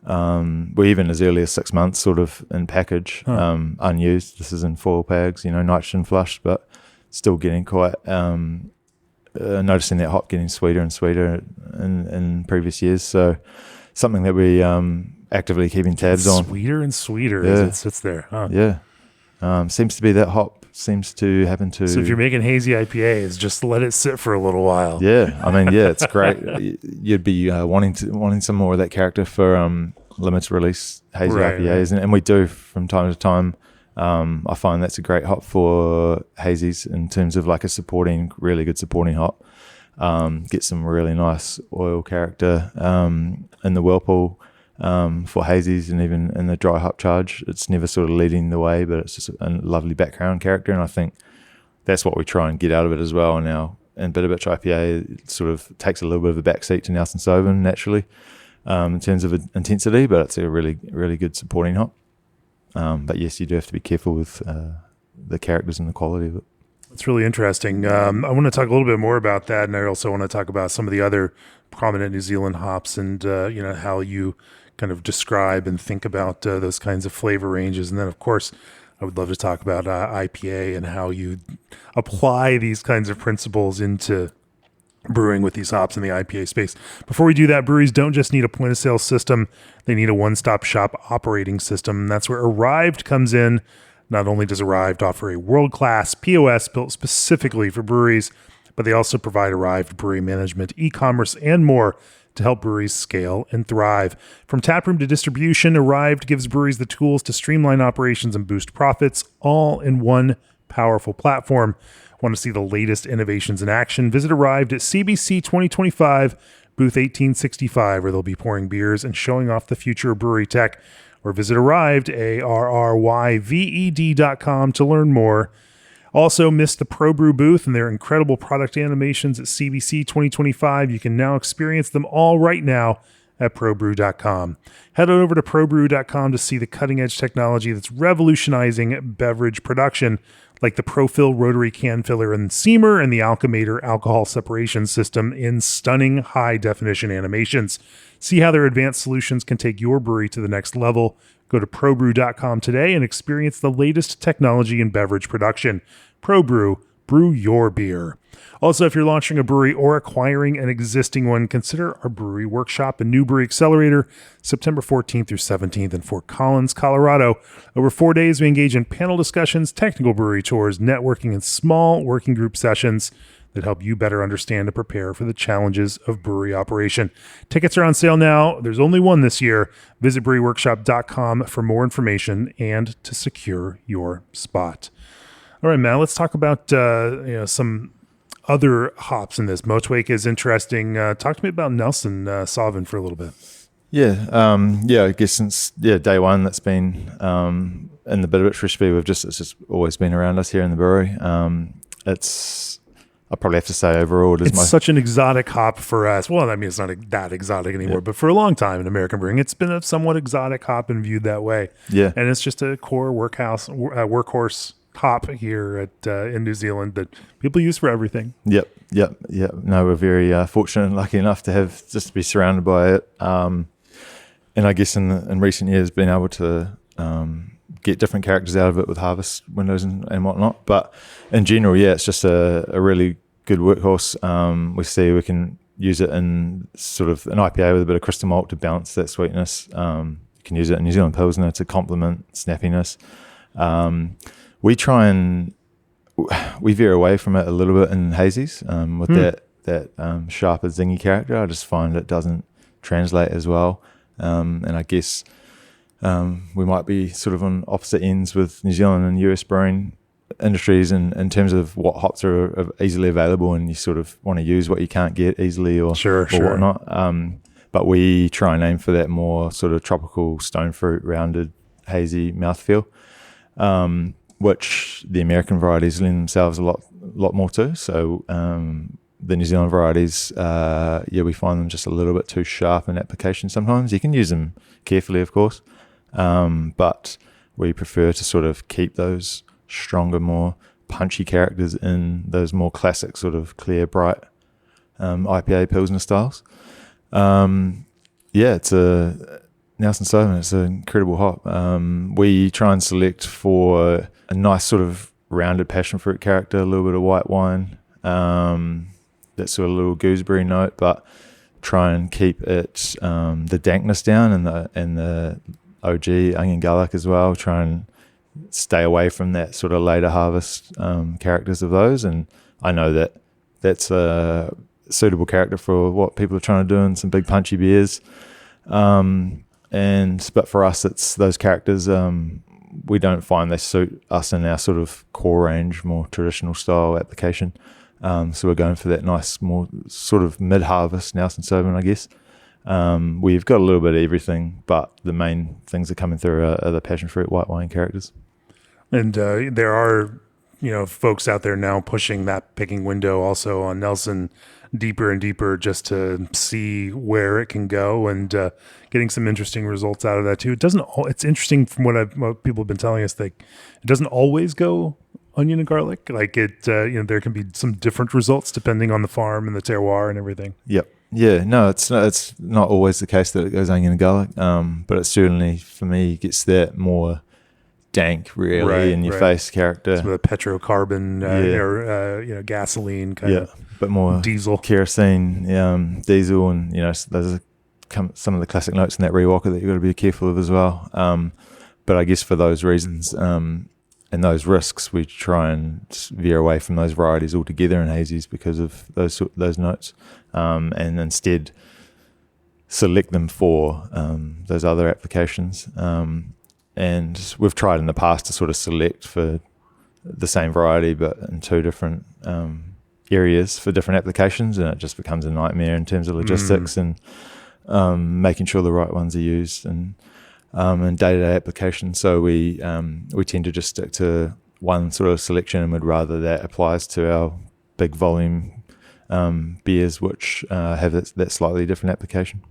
well, even as early as 6 months sort of in package, unused. This is in foil bags, nitrogen flushed, but still getting quite noticing that hop getting sweeter and sweeter in previous years. So something that we actively keeping tabs on. Sweeter and sweeter as it sits there. Huh? Yeah. Seems to be that hop seems to happen to. So if you're making hazy IPAs, just let it sit for a little while. Yeah. I mean, it's great. You'd be wanting some more of that character for limited release hazy IPAs. Right. And we do from time to time. I find that's a great hop for hazies in terms of like a really good supporting hop. Get some really nice oil character in the whirlpool for hazies, and even in the dry hop charge. It's never sort of leading the way, but it's just a lovely background character, and I think that's what we try and get out of it as well. Now, in Bitter Bitch IPA, it sort of takes a little bit of a backseat to Nelson Sauvin naturally in terms of intensity, but it's a really, really good supporting hop. But yes, you do have to be careful with the characters and the quality of it. It's really interesting. I want to talk a little bit more about that, and I also want to talk about some of the other prominent New Zealand hops, and how you kind of describe and think about those kinds of flavor ranges. And then, of course, I would love to talk about IPA and how you apply these kinds of principles into brewing with these hops in the IPA space. Before we do that, breweries don't just need a point of sale system. They need a one-stop shop operating system. And that's where Arrived comes in. Not only does Arrived offer a world-class POS built specifically for breweries, but they also provide Arrived brewery management, e-commerce, and more to help breweries scale and thrive. From taproom to distribution, Arrived gives breweries the tools to streamline operations and boost profits, all in one powerful platform. Want to see the latest innovations in action? Visit Arrived at CBC 2025, booth 1865, where they'll be pouring beers and showing off the future of brewery tech. Or visit Arrived, ARRYVED.com to learn more. Also, missed the ProBrew booth and their incredible product animations at CBC 2025. You can now experience them all right now at ProBrew.com. Head on over to ProBrew.com to see the cutting-edge technology that's revolutionizing beverage production, like the ProFill rotary can filler and seamer and the Alchemator alcohol separation system in stunning high-definition animations. See how their advanced solutions can take your brewery to the next level. Go to ProBrew.com today and experience the latest technology in beverage production. ProBrew, brew your beer. Also, if you're launching a brewery or acquiring an existing one, consider our brewery workshop and new brewery accelerator, September 14th through 17th in Fort Collins, Colorado. Over 4 days, we engage in panel discussions, technical brewery tours, networking, and small working group sessions that help you better understand and prepare for the challenges of brewery operation. Tickets are on sale now. There's only one this year. Visit breweryworkshop.com for more information and to secure your spot. All right, Matt, let's talk about some other hops in this. Motueka is interesting. Talk to me about Nelson Sauvin for a little bit. I guess since day one that's been in the Bitter Bitch recipe, it's just always been around us here in the brewery. I probably have to say overall it's such an exotic hop for us. Well, I mean, it's not that exotic anymore, but for a long time in American brewing, it's been a somewhat exotic hop and viewed that way. Yeah. And it's just a core workhorse hop here in New Zealand that people use for everything. Yep. No, we're very fortunate and lucky enough to have just to be surrounded by it. And I guess in recent years, being able to get different characters out of it with harvest windows and whatnot. But in general, it's just a really good workhorse. We see we can use it in sort of an IPA with a bit of crystal malt to balance that sweetness. You can use it in New Zealand Pilsner to complement snappiness. We try and we veer away from it a little bit in hazies with that that sharper zingy character. I just find it doesn't translate as well. And I guess we might be sort of on opposite ends with New Zealand and US brewing industries in terms of what hops are easily available, and you sort of want to use what you can't get easily or whatnot. But we try and aim for that more sort of tropical stone fruit, rounded, hazy mouthfeel, which the American varieties lend themselves a lot more to. So the New Zealand varieties, we find them just a little bit too sharp in application sometimes. You can use them carefully, of course, but we prefer to sort of keep those stronger, more punchy characters in those more classic sort of clear, bright IPA Pilsner styles. It's a Nelson Sauvin. It's an incredible hop. We try and select for a nice sort of rounded passion fruit character, a little bit of white wine, that sort of little gooseberry note, but try and keep it the dankness down and the OG onion garlic as well. Try and stay away from that sort of later harvest characters of those. And I know that that's a suitable character for what people are trying to do in some big punchy beers. But for us, it's those characters, we don't find they suit us in our sort of core range, more traditional style application. So we're going for that nice, more sort of mid-harvest Nelson Sauvin, I guess. We've got a little bit of everything, but the main things that are coming through are the passion fruit white wine characters. And there are, folks out there now pushing that picking window also on Nelson deeper and deeper just to see where it can go, and getting some interesting results out of that too. It's interesting from what people have been telling us, that it doesn't always go onion and garlic. Like there can be some different results depending on the farm and the terroir and everything. Yep. Yeah, no, it's not always the case that it goes onion and garlic, but it certainly, for me, gets that more dank, really, in your face character. Some of the petrocarbon or gasoline kind of, but more diesel, kerosene, diesel, and those are some of the classic notes in that Riwaka that you've got to be careful of as well. But I guess for those reasons and those risks, we try and veer away from those varieties altogether in hazies because of those notes, and instead select them for those other applications. And we've tried in the past to sort of select for the same variety but in two different areas for different applications, and it just becomes a nightmare in terms of logistics and making sure the right ones are used and day-to-day application. So we tend to just stick to one sort of selection, and would rather that applies to our big volume beers which have that slightly different application.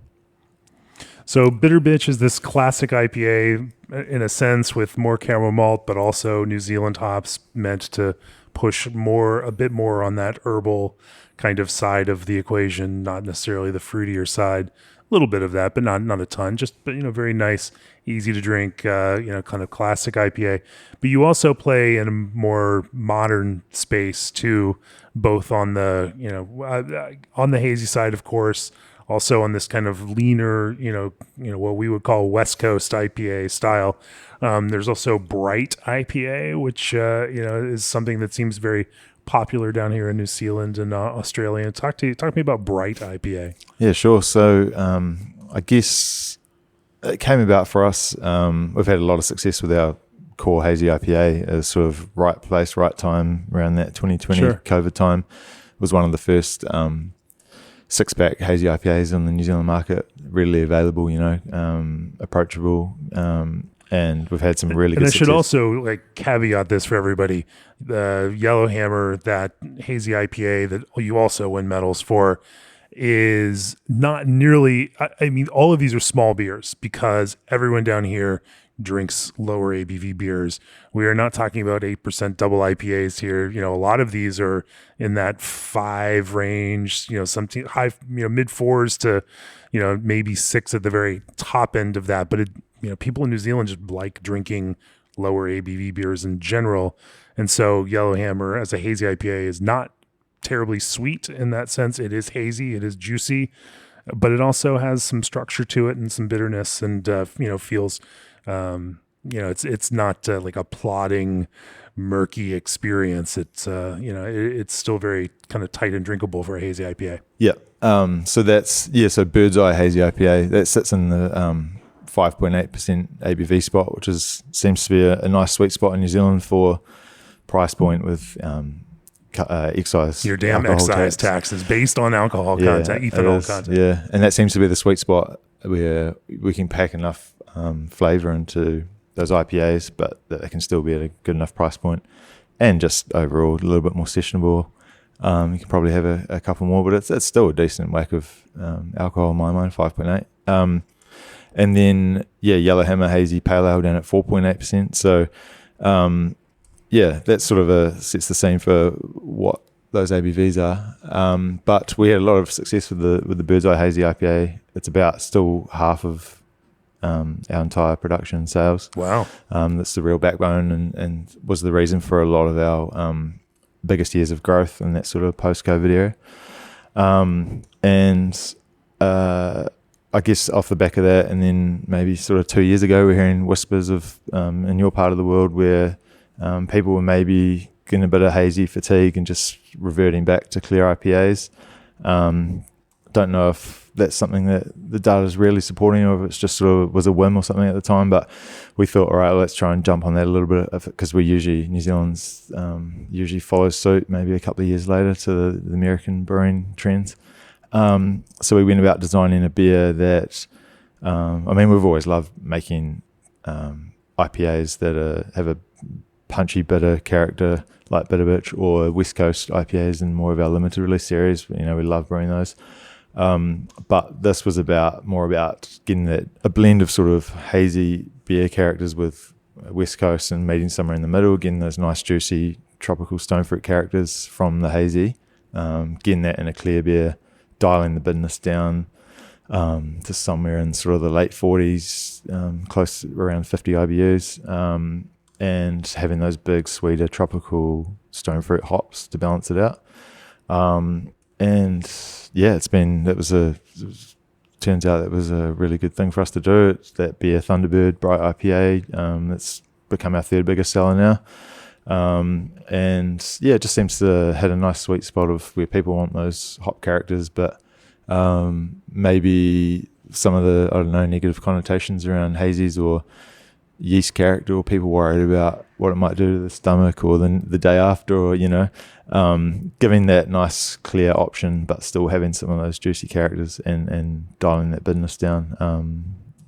So Bitter Bitch is this classic IPA in a sense with more caramel malt, but also New Zealand hops, meant to push a bit more on that herbal kind of side of the equation, not necessarily the fruitier side. A little bit of that, but not a ton. But very nice, easy to drink, kind of classic IPA. But you also play in a more modern space too, both on the on the hazy side, of course. Also on this kind of leaner, what we would call West Coast IPA style. There's also Bright IPA, which is something that seems very popular down here in New Zealand and Australia. Talk to me about Bright IPA. Yeah, sure. So I guess it came about for us. We've had a lot of success with our core hazy IPA as sort of right place, right time around that 2020 COVID time. It was one of the first six-pack hazy IPAs on the New Zealand market, readily available, approachable, and we've had some really good success. And I should also caveat this for everybody. The Yellowhammer, that hazy IPA that you also win medals for, is not nearly, all of these are small beers because everyone down here drinks lower ABV beers. We are not talking about 8% double IPAs here. A lot of these are in that 5 range, something high, mid 4s to, maybe 6 at the very top end of that. But people in New Zealand just like drinking lower ABV beers in general. And so Yellowhammer as a hazy IPA is not terribly sweet in that sense. It is hazy, it is juicy, but it also has some structure to it and some bitterness, and feels it's not like a plodding, murky experience. It's it's still very kind of tight and drinkable for a hazy IPA. Yeah. So Bird's Eye Hazy IPA, that sits in the 5.8% ABV spot, which seems to be a nice sweet spot in New Zealand for price point with excise. Your damn excise taxes based on alcohol content, ethanol content. Yeah, and that seems to be the sweet spot where we can pack enough flavour into those IPAs, but that they can still be at a good enough price point, and just overall a little bit more sessionable. You can probably have a couple more, but it's still a decent whack of alcohol in my mind, 5.8. And then Yellowhammer Hazy Pale Ale down at 4.8%. So that sort of sets the scene for what those ABVs are. But we had a lot of success with the Bird's Eye Hazy IPA. It's about still half of our entire production and sales. Wow. That's the real backbone and was the reason for a lot of our biggest years of growth in that sort of post-COVID era. I guess off the back of that, and then maybe sort of 2 years ago, we're hearing whispers of in your part of the world where people were maybe getting a bit of hazy fatigue and just reverting back to clear IPAs. Don't know if that's something that the data is really supporting, or if it's just sort of was a whim or something at the time. But we thought, all right, let's try and jump on that a little bit, because New Zealand's usually follows suit maybe a couple of years later to the American brewing trends. So we went about designing a beer that, we've always loved making IPAs that have a punchy, bitter character like Bitter Bitch, or West Coast IPAs in more of our limited release series. We love brewing those. But this was more about getting a blend of sort of hazy beer characters with West Coast and meeting somewhere in the middle, getting those nice juicy tropical stone fruit characters from the hazy, getting that in a clear beer, dialing the bitterness down to somewhere in sort of the late 40s, close to around 50 IBUs, and having those big, sweeter, tropical stone fruit hops to balance it out. Turns out that was a really good thing for us to do. It's that beer, Thunderbird Bright IPA, that's become our third biggest seller now. It just seems to hit a nice sweet spot of where people want those hop characters, but maybe some of the, negative connotations around hazies or yeast character, or people worried about what it might do to the stomach or the day after, or giving that nice clear option, but still having some of those juicy characters and dialing that bitterness down.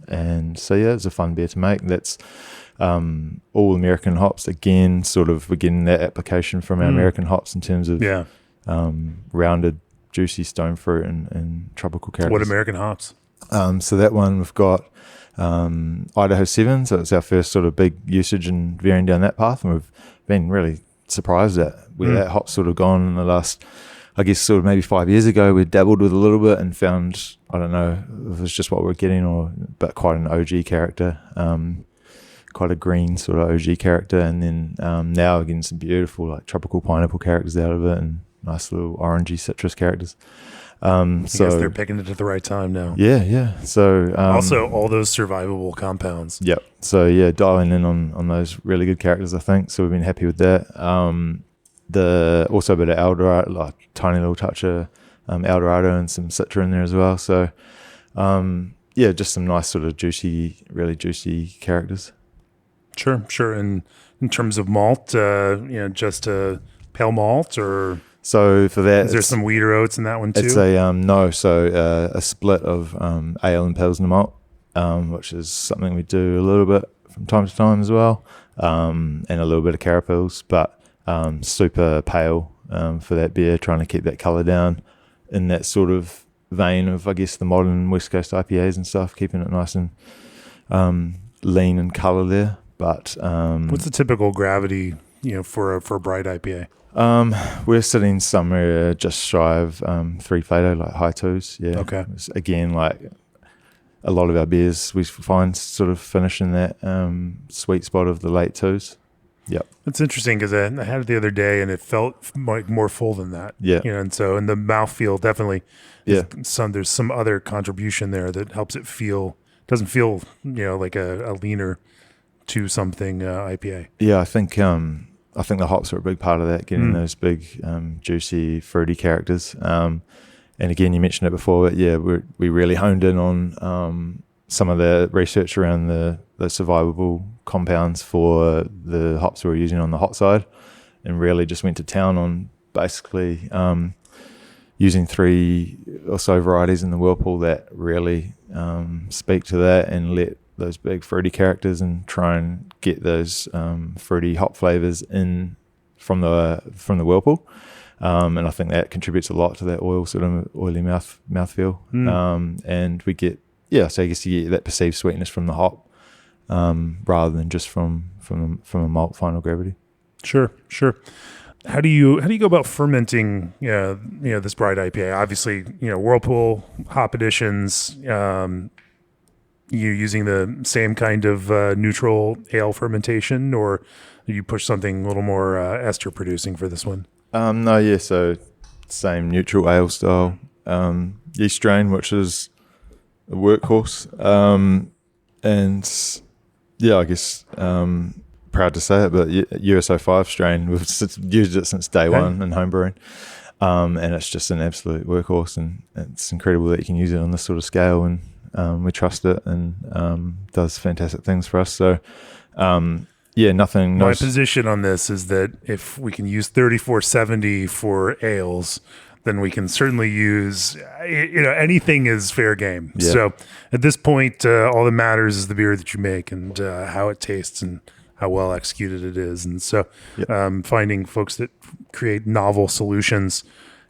It's a fun beer to make. That's all American hops. Again, sort of we're getting that application from our American hops in terms of rounded, juicy stone fruit and tropical characters. What American hops? So that one we've got Idaho 7, so it's our first sort of big usage and veering down that path, and we've been really surprised at where that hop's sort of gone in the last, I guess, sort of maybe 5 years ago. We dabbled with a little bit and found, I don't know if it's just what we're getting, but quite an OG character, quite a green sort of OG character, and then now we're getting some beautiful like tropical pineapple characters out of it, and nice little orangey citrus characters. I guess they're picking it at the right time now. Yeah. So also all those survivable compounds. Yep. So dialing in on those really good characters, I think. So we've been happy with that. Also a bit of Eldorado, like tiny little touch of Eldorado and some Citra in there as well. So just some nice sort of really juicy characters. Sure. And in terms of malt, just a pale malt, or so for that, is there some wheat or oats in that one too? It's a split of ale and Pilsner malt, which is something we do a little bit from time to time as well, and a little bit of carapils, but super pale for that beer, trying to keep that colour down in that sort of vein of, I guess, the modern West Coast IPAs and stuff, keeping it nice and lean in colour there. But what's the typical gravity, for a bright IPA? We're sitting somewhere just shy of 3 Plato, like high twos. Yeah. Okay. It's, again, like a lot of our beers, we find sort of finish in that sweet spot of the late twos. Yep. It's interesting because I had it the other day and it felt like more full than that. Yeah. And so in the mouthfeel, definitely. Yeah. There's some other contribution there that helps it doesn't feel, like a leaner to something IPA? Yeah, I think the hops are a big part of that, getting those big, juicy, fruity characters. And again, you mentioned it before, but yeah, we really honed in on some of the research around the survivable compounds for the hops we were using on the hot side, and really just went to town on basically using 3 or so varieties in the whirlpool that really speak to that and let those big fruity characters and try and get those fruity hop flavors in from the whirlpool. And I think that contributes a lot to that sort of oily mouthfeel. And we get, so I guess you get that perceived sweetness from the hop rather than just from a malt final gravity. Sure. How do you go about fermenting this bright IPA? Obviously, whirlpool hop additions. You using the same kind of neutral ale fermentation, or do you push something a little more ester producing for this one? So same neutral ale style yeast strain, which is a workhorse. And I guess proud to say it, but USO5 strain, we've used it since day one in homebrewing. And it's just an absolute workhorse, and it's incredible that you can use it on this sort of scale, and we trust it, and does fantastic things for us. So nothing. My position on this is that if we can use 3470 for ales, then we can certainly use, anything is fair game. Yeah. So at this point, all that matters is the beer that you make and how it tastes and how well executed it is. And so finding folks that create novel solutions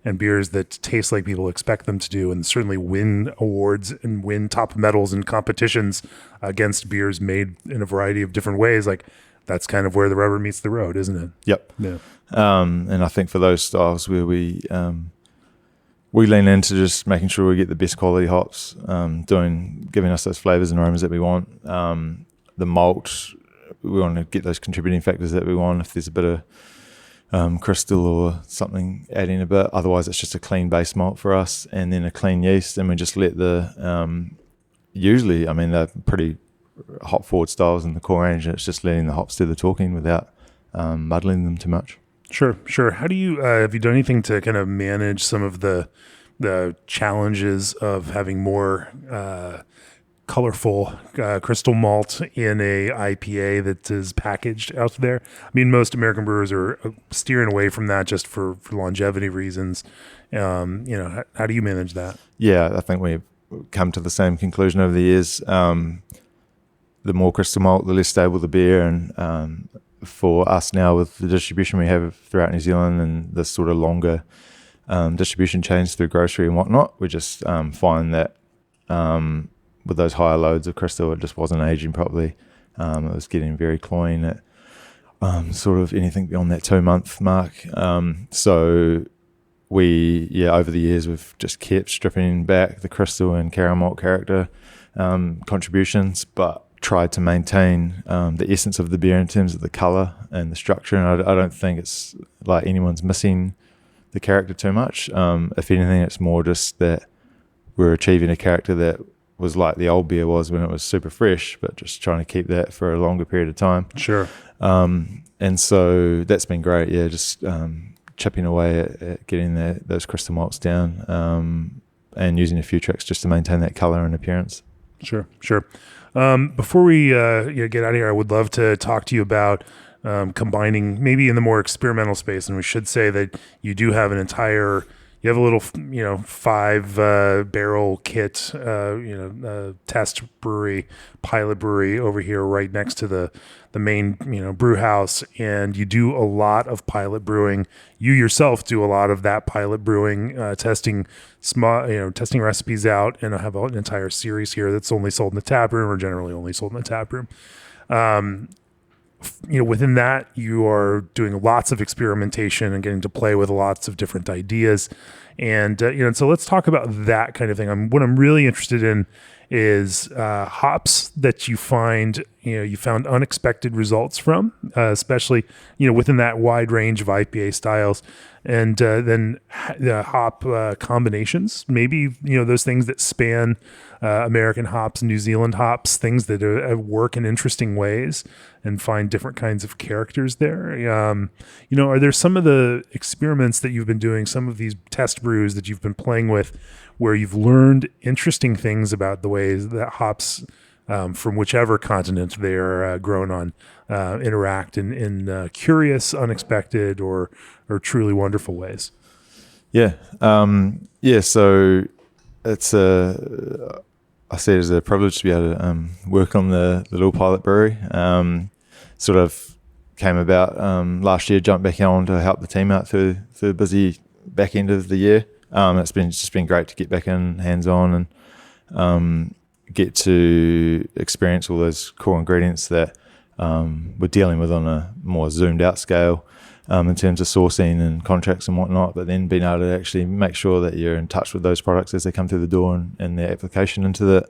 and beers that taste like people expect them to do, and certainly win awards and win top medals in competitions against beers made in a variety of different ways, like that's kind of where the rubber meets the road, isn't it? Yep. Yeah. And I think for those styles where we lean into just making sure we get the best quality hops, giving us those flavors and aromas that we want. The malt, we want to get those contributing factors that we want. If there's a bit of crystal or something, adding a bit. Otherwise, it's just a clean base malt for us, and then a clean yeast, and we just let the usually, they're pretty hop forward styles in the core range, and it's just letting the hops do the talking without muddling them too much. Sure. How do you have you done anything to kind of manage some of the challenges of having more colorful crystal malt in a IPA that is packaged out there? Most American brewers are steering away from that just for longevity reasons. How do you manage that? Yeah, I think we've come to the same conclusion over the years. The more crystal malt, the less stable the beer, and for us now, with the distribution we have throughout New Zealand and the sort of longer distribution chains through grocery and whatnot, we just find that with those higher loads of crystal, it just wasn't aging properly. It was getting very cloying at sort of anything beyond that 2-month mark. So we, over the years, we've just kept stripping back the crystal and caramel malt character contributions, but tried to maintain the essence of the beer in terms of the colour and the structure. And I don't think it's like anyone's missing the character too much. If anything, it's more just that we're achieving a character that was like the old beer was when it was super fresh, but just trying to keep that for a longer period of time. Sure. And so that's been great. Yeah, just chipping away at getting those crystal malts down, and using a few tricks just to maintain that colour and appearance. Sure. Before we get out of here, I would love to talk to you about combining maybe in the more experimental space. And we should say that you do have you have a little, 5 barrel kit, test brewery, pilot brewery over here right next to the main, brew house. And you do a lot of pilot brewing. You yourself do a lot of that pilot brewing, testing testing recipes out. And I have an entire series here that's only sold in the tap room, or generally only sold in the tap room. Within that, you are doing lots of experimentation and getting to play with lots of different ideas. And so let's talk about that kind of thing. What I'm really interested in is hops that you find, you found unexpected results from, especially, within that wide range of IPA styles. And then the hop combinations, maybe, those things that span American hops, New Zealand hops, things that work in interesting ways and find different kinds of characters there. Are there some of the experiments that you've been doing, some of these test brews that you've been playing with, where you've learned interesting things about the ways that hops from whichever continent they are grown on interact in curious, unexpected, or truly wonderful ways? Yeah. So it's I see it as a privilege to be able to work on the little pilot brewery. Sort of came about last year, jumped back on to help the team out through the busy back end of the year. It's just been great to get back in, hands-on, and get to experience all those core ingredients that we're dealing with on a more zoomed out scale in terms of sourcing and contracts and whatnot, but then being able to actually make sure that you're in touch with those products as they come through the door and their application into the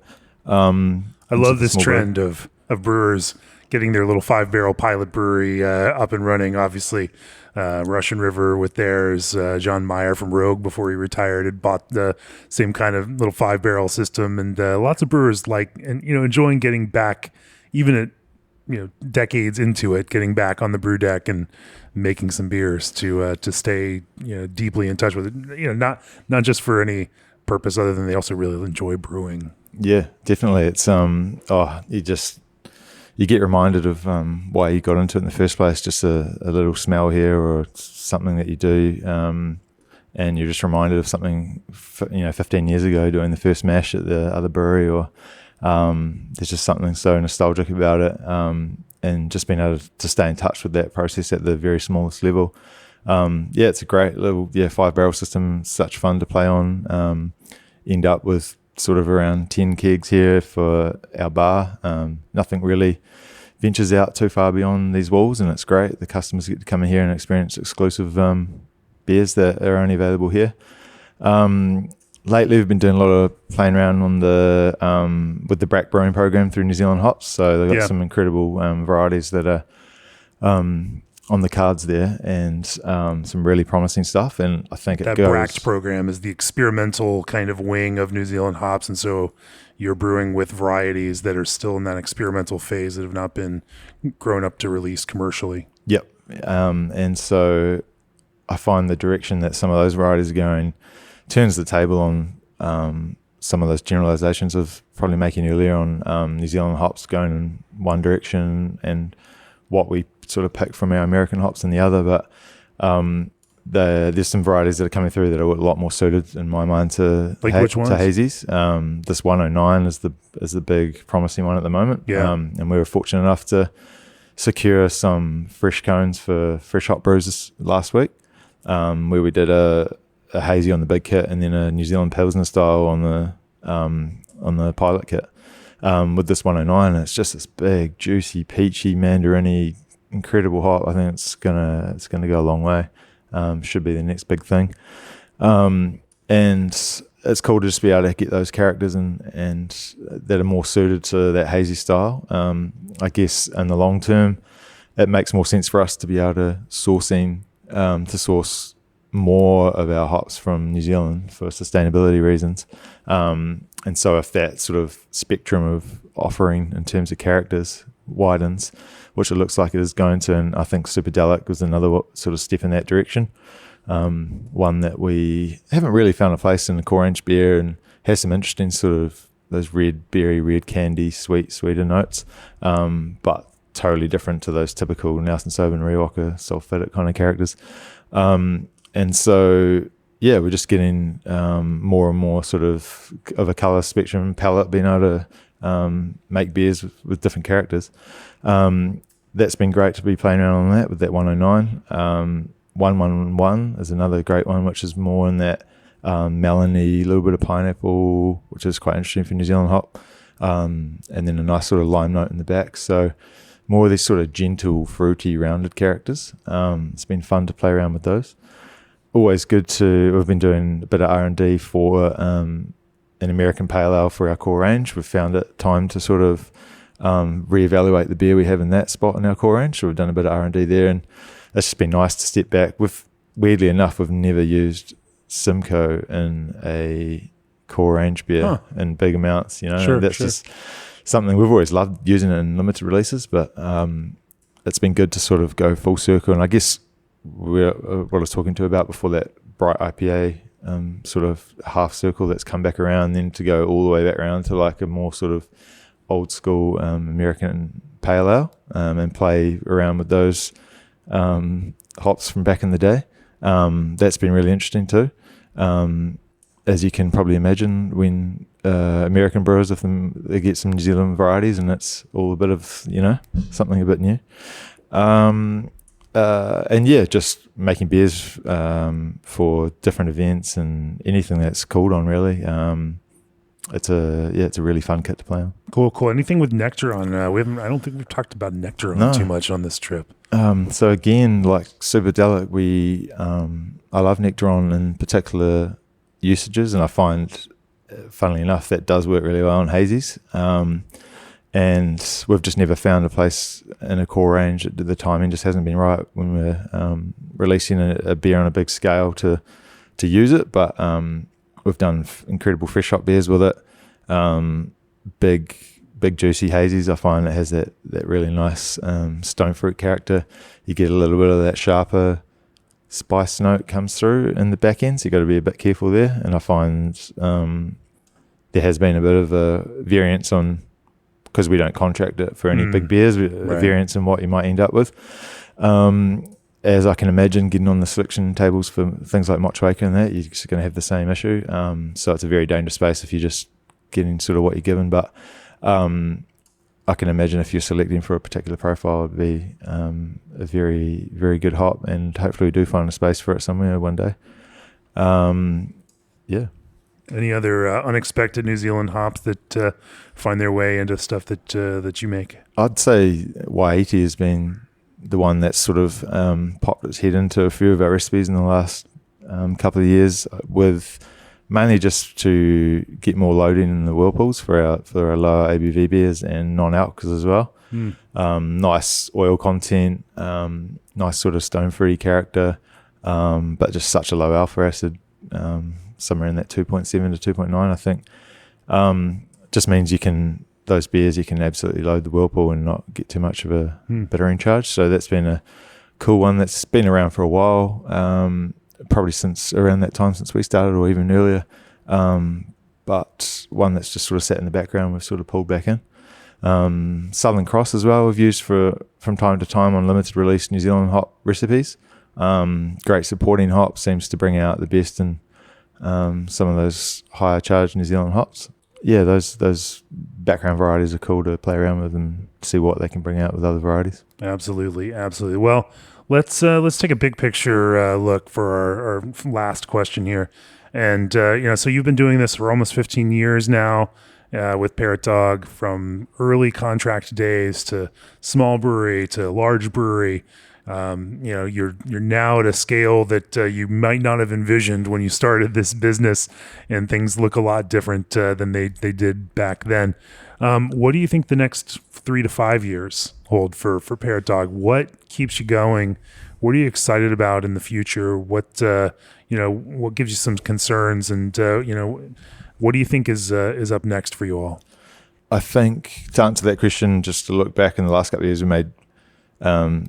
I love this trend of brewers getting their little 5-barrel pilot brewery up and running. Obviously, Russian River with theirs, John Meyer from Rogue before he retired had bought the same kind of little 5-barrel system, and lots of brewers enjoying getting back, even at decades into it, getting back on the brew deck and making some beers to stay deeply in touch with it. Not just for any purpose other than they also really enjoy brewing. Yeah, definitely. It's you get reminded of why you got into it in the first place. Just a little smell here or something that you do, and you're just reminded of something 15 years ago doing the first mash at the other brewery, or there's just something so nostalgic about it, and just being able to stay in touch with that process at the very smallest level. It's a great little 5-barrel system. Such fun to play on. End up with sort of around 10 kegs here for our bar. Nothing really ventures out too far beyond these walls, and it's great. The customers get to come in here and experience exclusive beers that are only available here. Lately, we've been doing a lot of playing around on the with the Bract Brewing Program through New Zealand Hops. So they've got some incredible varieties that are on the cards there, and some really promising stuff. And I think that Bract Program is the experimental kind of wing of New Zealand Hops, and so you're brewing with varieties that are still in that experimental phase that have not been grown up to release commercially. Yep. And so I find the direction that some of those varieties are going turns the table on some of those generalizations of probably making earlier on New Zealand hops going in one direction and what we sort of pick from our American hops in the other. But there's some varieties that are coming through that are a lot more suited in my mind to which ones? To hazies. This 109 is the big promising one at the moment. And we were fortunate enough to secure some fresh cones for fresh hop brews last week, where we did a hazy on the big kit and then a New Zealand Pilsner style on the pilot kit. With this 109, it's just this big, juicy, peachy, mandarin-y, incredible hop. I think it's gonna go a long way. Should be the next big thing. And it's cool to just be able to get those characters and that are more suited to that hazy style. I guess in the long term, it makes more sense for us to be able to source more of our hops from New Zealand for sustainability reasons. And so if that sort of spectrum of offering in terms of characters widens, which it looks like it is going to, and I think Superdelic was another sort of step in that direction. One that we haven't really found a place in the core range beer and has some interesting sort of those red berry, red candy, sweeter notes, but totally different to those typical Nelson Sauvin, Riwaka, sulfitic kind of characters. And so, we're just getting more and more sort of a colour spectrum palette, being able to make beers with different characters. That's been great to be playing around on that with that 109. 111 is another great one, which is more in that melony, little bit of pineapple, which is quite interesting for New Zealand hop. And then a nice sort of lime note in the back. So more of these sort of gentle, fruity, rounded characters. It's been fun to play around with those. always good we've been doing a bit of R&D for an American Pale Ale for our core range. We've found it time to sort of reevaluate the beer we have in that spot in our core range. So we've done a bit of R&D there, and it's just been nice to step back. Weirdly enough, we've never used Simcoe in a core range beer in big amounts, Sure, that's just something we've always loved using it in limited releases, but it's been good to sort of go full circle. And I guess what I was talking to about before, that bright IPA sort of half circle that's come back around, then to go all the way back around to like a more sort of old school American Pale Ale and play around with those hops from back in the day. That's been really interesting too. As you can probably imagine, when American brewers, they get some New Zealand varieties, and it's all a bit of something a bit new. And just making beers for different events and anything that's called on, really. It's a really fun kit to play on. Cool. Anything with nectar on? I don't think we've talked about nectar on too much on this trip. So again, like Superdelic, I love Nectaron in particular usages, and I find, funnily enough, that does work really well on hazies. And we've just never found a place in a core range. The timing just hasn't been right when we're releasing a beer on a big scale to use it. But we've done incredible fresh hop beers with it. Big juicy hazies. I find it has that really nice stone fruit character. You get a little bit of that sharper spice note comes through in the back end, so you've got to be a bit careful there. And I find there has been a bit of a variance on, because we don't contract it for any big beers, a variance in what you might end up with. As I can imagine, getting on the selection tables for things like Motueka and that, you're just going to have the same issue. So it's a very dangerous space if you're just getting sort of what you're given. But I can imagine if you're selecting for a particular profile, it'd be a very, very good hop, and hopefully we do find a space for it somewhere one day. Any other unexpected New Zealand hops that find their way into stuff that you make? I'd say Waiheke has been the one that's sort of popped its head into a few of our recipes in the last couple of years, with mainly just to get more loading in the whirlpools for our lower ABV beers and non-alcs as well. Nice oil content, nice sort of stone fruity character, but just such a low alpha acid, somewhere in that 2.7 to 2.9, I think. Just means those beers you can absolutely load the whirlpool and not get too much of a bittering charge. So that's been a cool one that's been around for a while, probably since around that time since we started, or even earlier. But one that's just sort of sat in the background, we've sort of pulled back in. Southern Cross as well, we've used from time to time on limited release New Zealand hop recipes. Great supporting hop, seems to bring out the best in some of those higher charged New Zealand hops. Yeah, those background varieties are cool to play around with and see what they can bring out with other varieties. Absolutely. Well, let's take a big picture look for our last question here. And so you've been doing this for almost 15 years now with Parrotdog, from early contract days to small brewery to large brewery. You're now at a scale that you might not have envisioned when you started this business, and things look a lot different than they did back then. What do you think the next 3 to 5 years hold for Parrotdog? What keeps you going? What are you excited about in the future? What gives you some concerns, and what do you think is up next for you all? I think, to answer that question, just to look back in the last couple of years, we made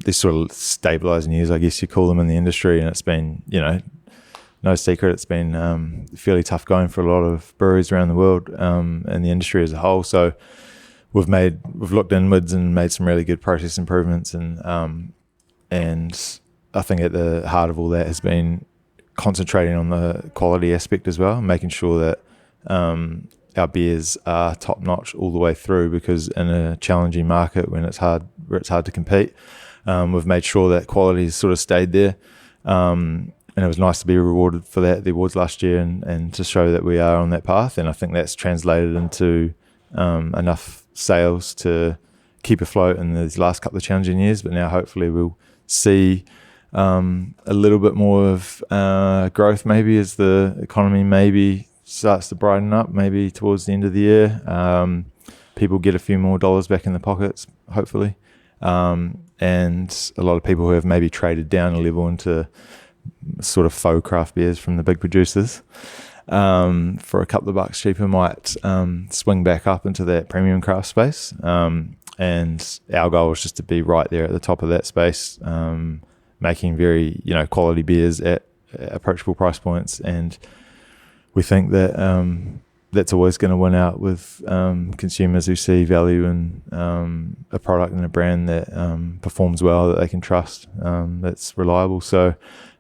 these sort of stabilizing years, I guess you call them, in the industry, and it's been, no secret, it's been fairly tough going for a lot of breweries around the world, and the industry as a whole. So we've looked inwards and made some really good process improvements, and I think at the heart of all that has been concentrating on the quality aspect as well, making sure that our beers are top notch all the way through, because in a challenging market where it's hard to compete, we've made sure that quality has sort of stayed there. And it was nice to be rewarded for that at the awards last year, and to show that we are on that path. And I think that's translated into enough sales to keep afloat in these last couple of challenging years. But now hopefully we'll see a little bit more of growth maybe as the economy maybe starts to brighten up, maybe towards the end of the year. People get a few more dollars back in the pockets, hopefully. And a lot of people who have maybe traded down a level into sort of faux craft beers from the big producers for a couple of bucks cheaper might swing back up into that premium craft space. And our goal is just to be right there at the top of that space, making very, quality beers at approachable price points. And we think that that's always going to win out with consumers who see value in a product and a brand that performs well, that they can trust, that's reliable. So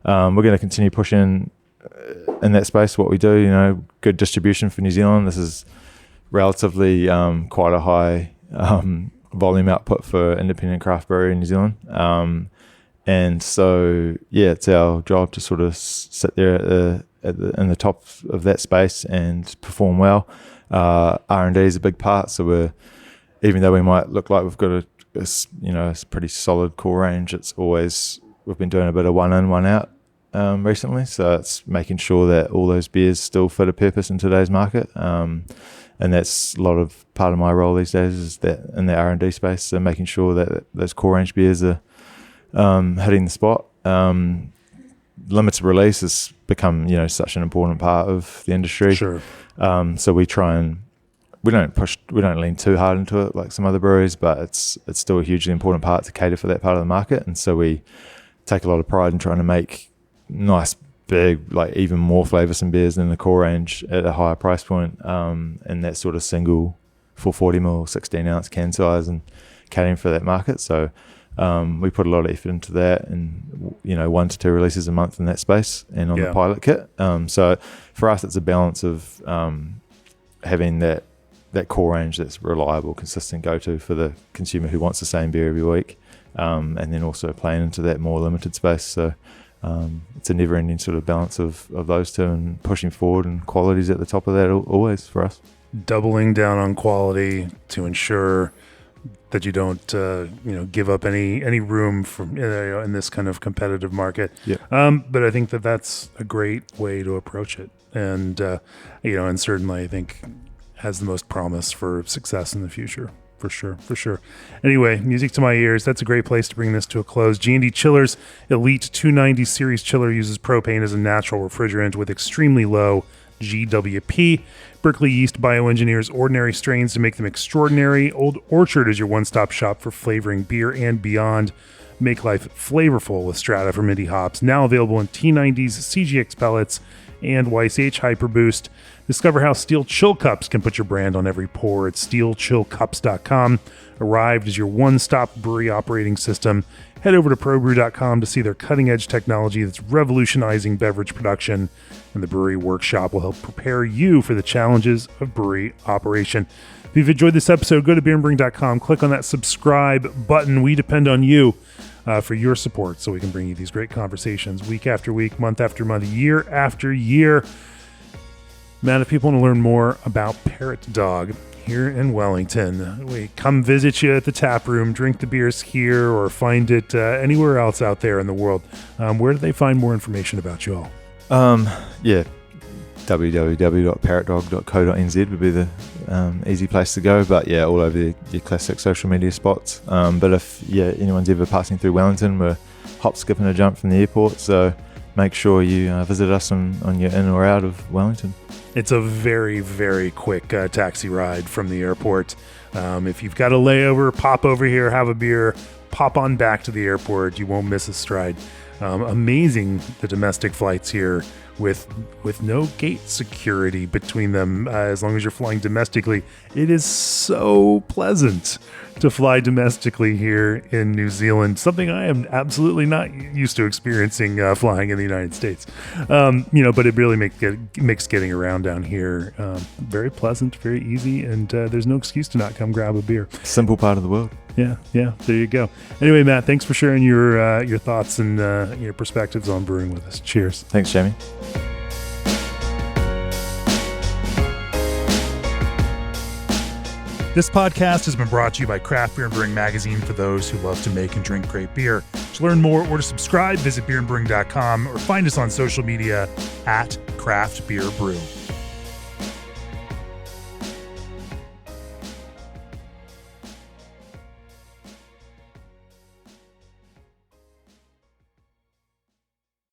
we're going to continue pushing in that space what we do. Good distribution for New Zealand. This is relatively quite a high volume output for independent craft brewery in New Zealand. And so, it's our job to sort of sit there in the top of that space and perform well. R&D is a big part. So even though we might look like we've got a pretty solid core range, we've been doing a bit of one in, one out recently. So it's making sure that all those beers still fit a purpose in today's market. And that's a lot of part of my role these days, is that in the R&D space. So making sure that those core range beers are hitting the spot. Limited release has become, such an important part of the industry. Sure. So we don't lean too hard into it like some other breweries, but it's still a hugely important part to cater for that part of the market. And so we take a lot of pride in trying to make nice, big, like even more flavoursome beers than the core range at a higher price point, and that sort of single 440ml 16 ounce can size, and catering for that market. So we put a lot of effort into that, and 1 to 2 releases a month in that space and on the pilot kit. So for us, it's a balance of having that core range that's reliable, consistent go-to for the consumer who wants the same beer every week, and then also playing into that more limited space. So it's a never-ending sort of balance of those two, and pushing forward, and quality's at the top of that always for us. Doubling down on quality to ensure that you don't, give up any room from in this kind of competitive market. Yeah. But I think that's a great way to approach it, and and certainly I think has the most promise for success in the future. For sure. Anyway, music to my ears. That's a great place to bring this to a close. G&D Chillers Elite 290 Series Chiller uses propane as a natural refrigerant with extremely low GWP. Berkeley Yeast bioengineers ordinary strains to make them extraordinary. Old Orchard is your one-stop shop for flavoring beer and beyond. Make life flavorful with Strata Fermenty hops. Now available in T90s, CGX pellets, and Weiss H Hyper Boost. Discover how steel chill cups can put your brand on every pour at steelchillcups.com. Arrived as your one-stop brewery operating system. Head over to probrew.com to see their cutting-edge technology that's revolutionizing beverage production, and the Brewery Workshop will help prepare you for the challenges of brewery operation. If you've enjoyed this episode, go to beerandbrewing.com, click on that subscribe button. We depend on you for your support so we can bring you these great conversations week after week, month after month, year after year. Man, if people want to learn more about Parrotdog here in Wellington, we come visit you at the tap room, drink the beers here, or find it anywhere else out there in the world. Where do they find more information about you all? www.parrotdog.co.nz would be the easy place to go. But all over your classic social media spots. But if anyone's ever passing through Wellington, we're hop, skip, and a jump from the airport. So make sure you visit us on your in or out of Wellington. It's a very, very quick taxi ride from the airport. If you've got a layover, pop over here, have a beer, pop on back to the airport. You won't miss a stride. Amazing, the domestic flights here with no gate security between them. As long as you're flying domestically, it is so pleasant to fly domestically here in New Zealand, something I am absolutely not used to experiencing flying in the United States. But it really makes getting around down here very pleasant, very easy, and there's no excuse to not come grab a beer. Simple part of the world. Yeah, there you go. Anyway, Matt, thanks for sharing your thoughts and your perspectives on brewing with us. Cheers. Thanks, Jamie. This podcast has been brought to you by Craft Beer and Brewing Magazine for those who love to make and drink great beer. To learn more or to subscribe, visit beerandbrewing.com or find us on social media at Craft Beer Brew.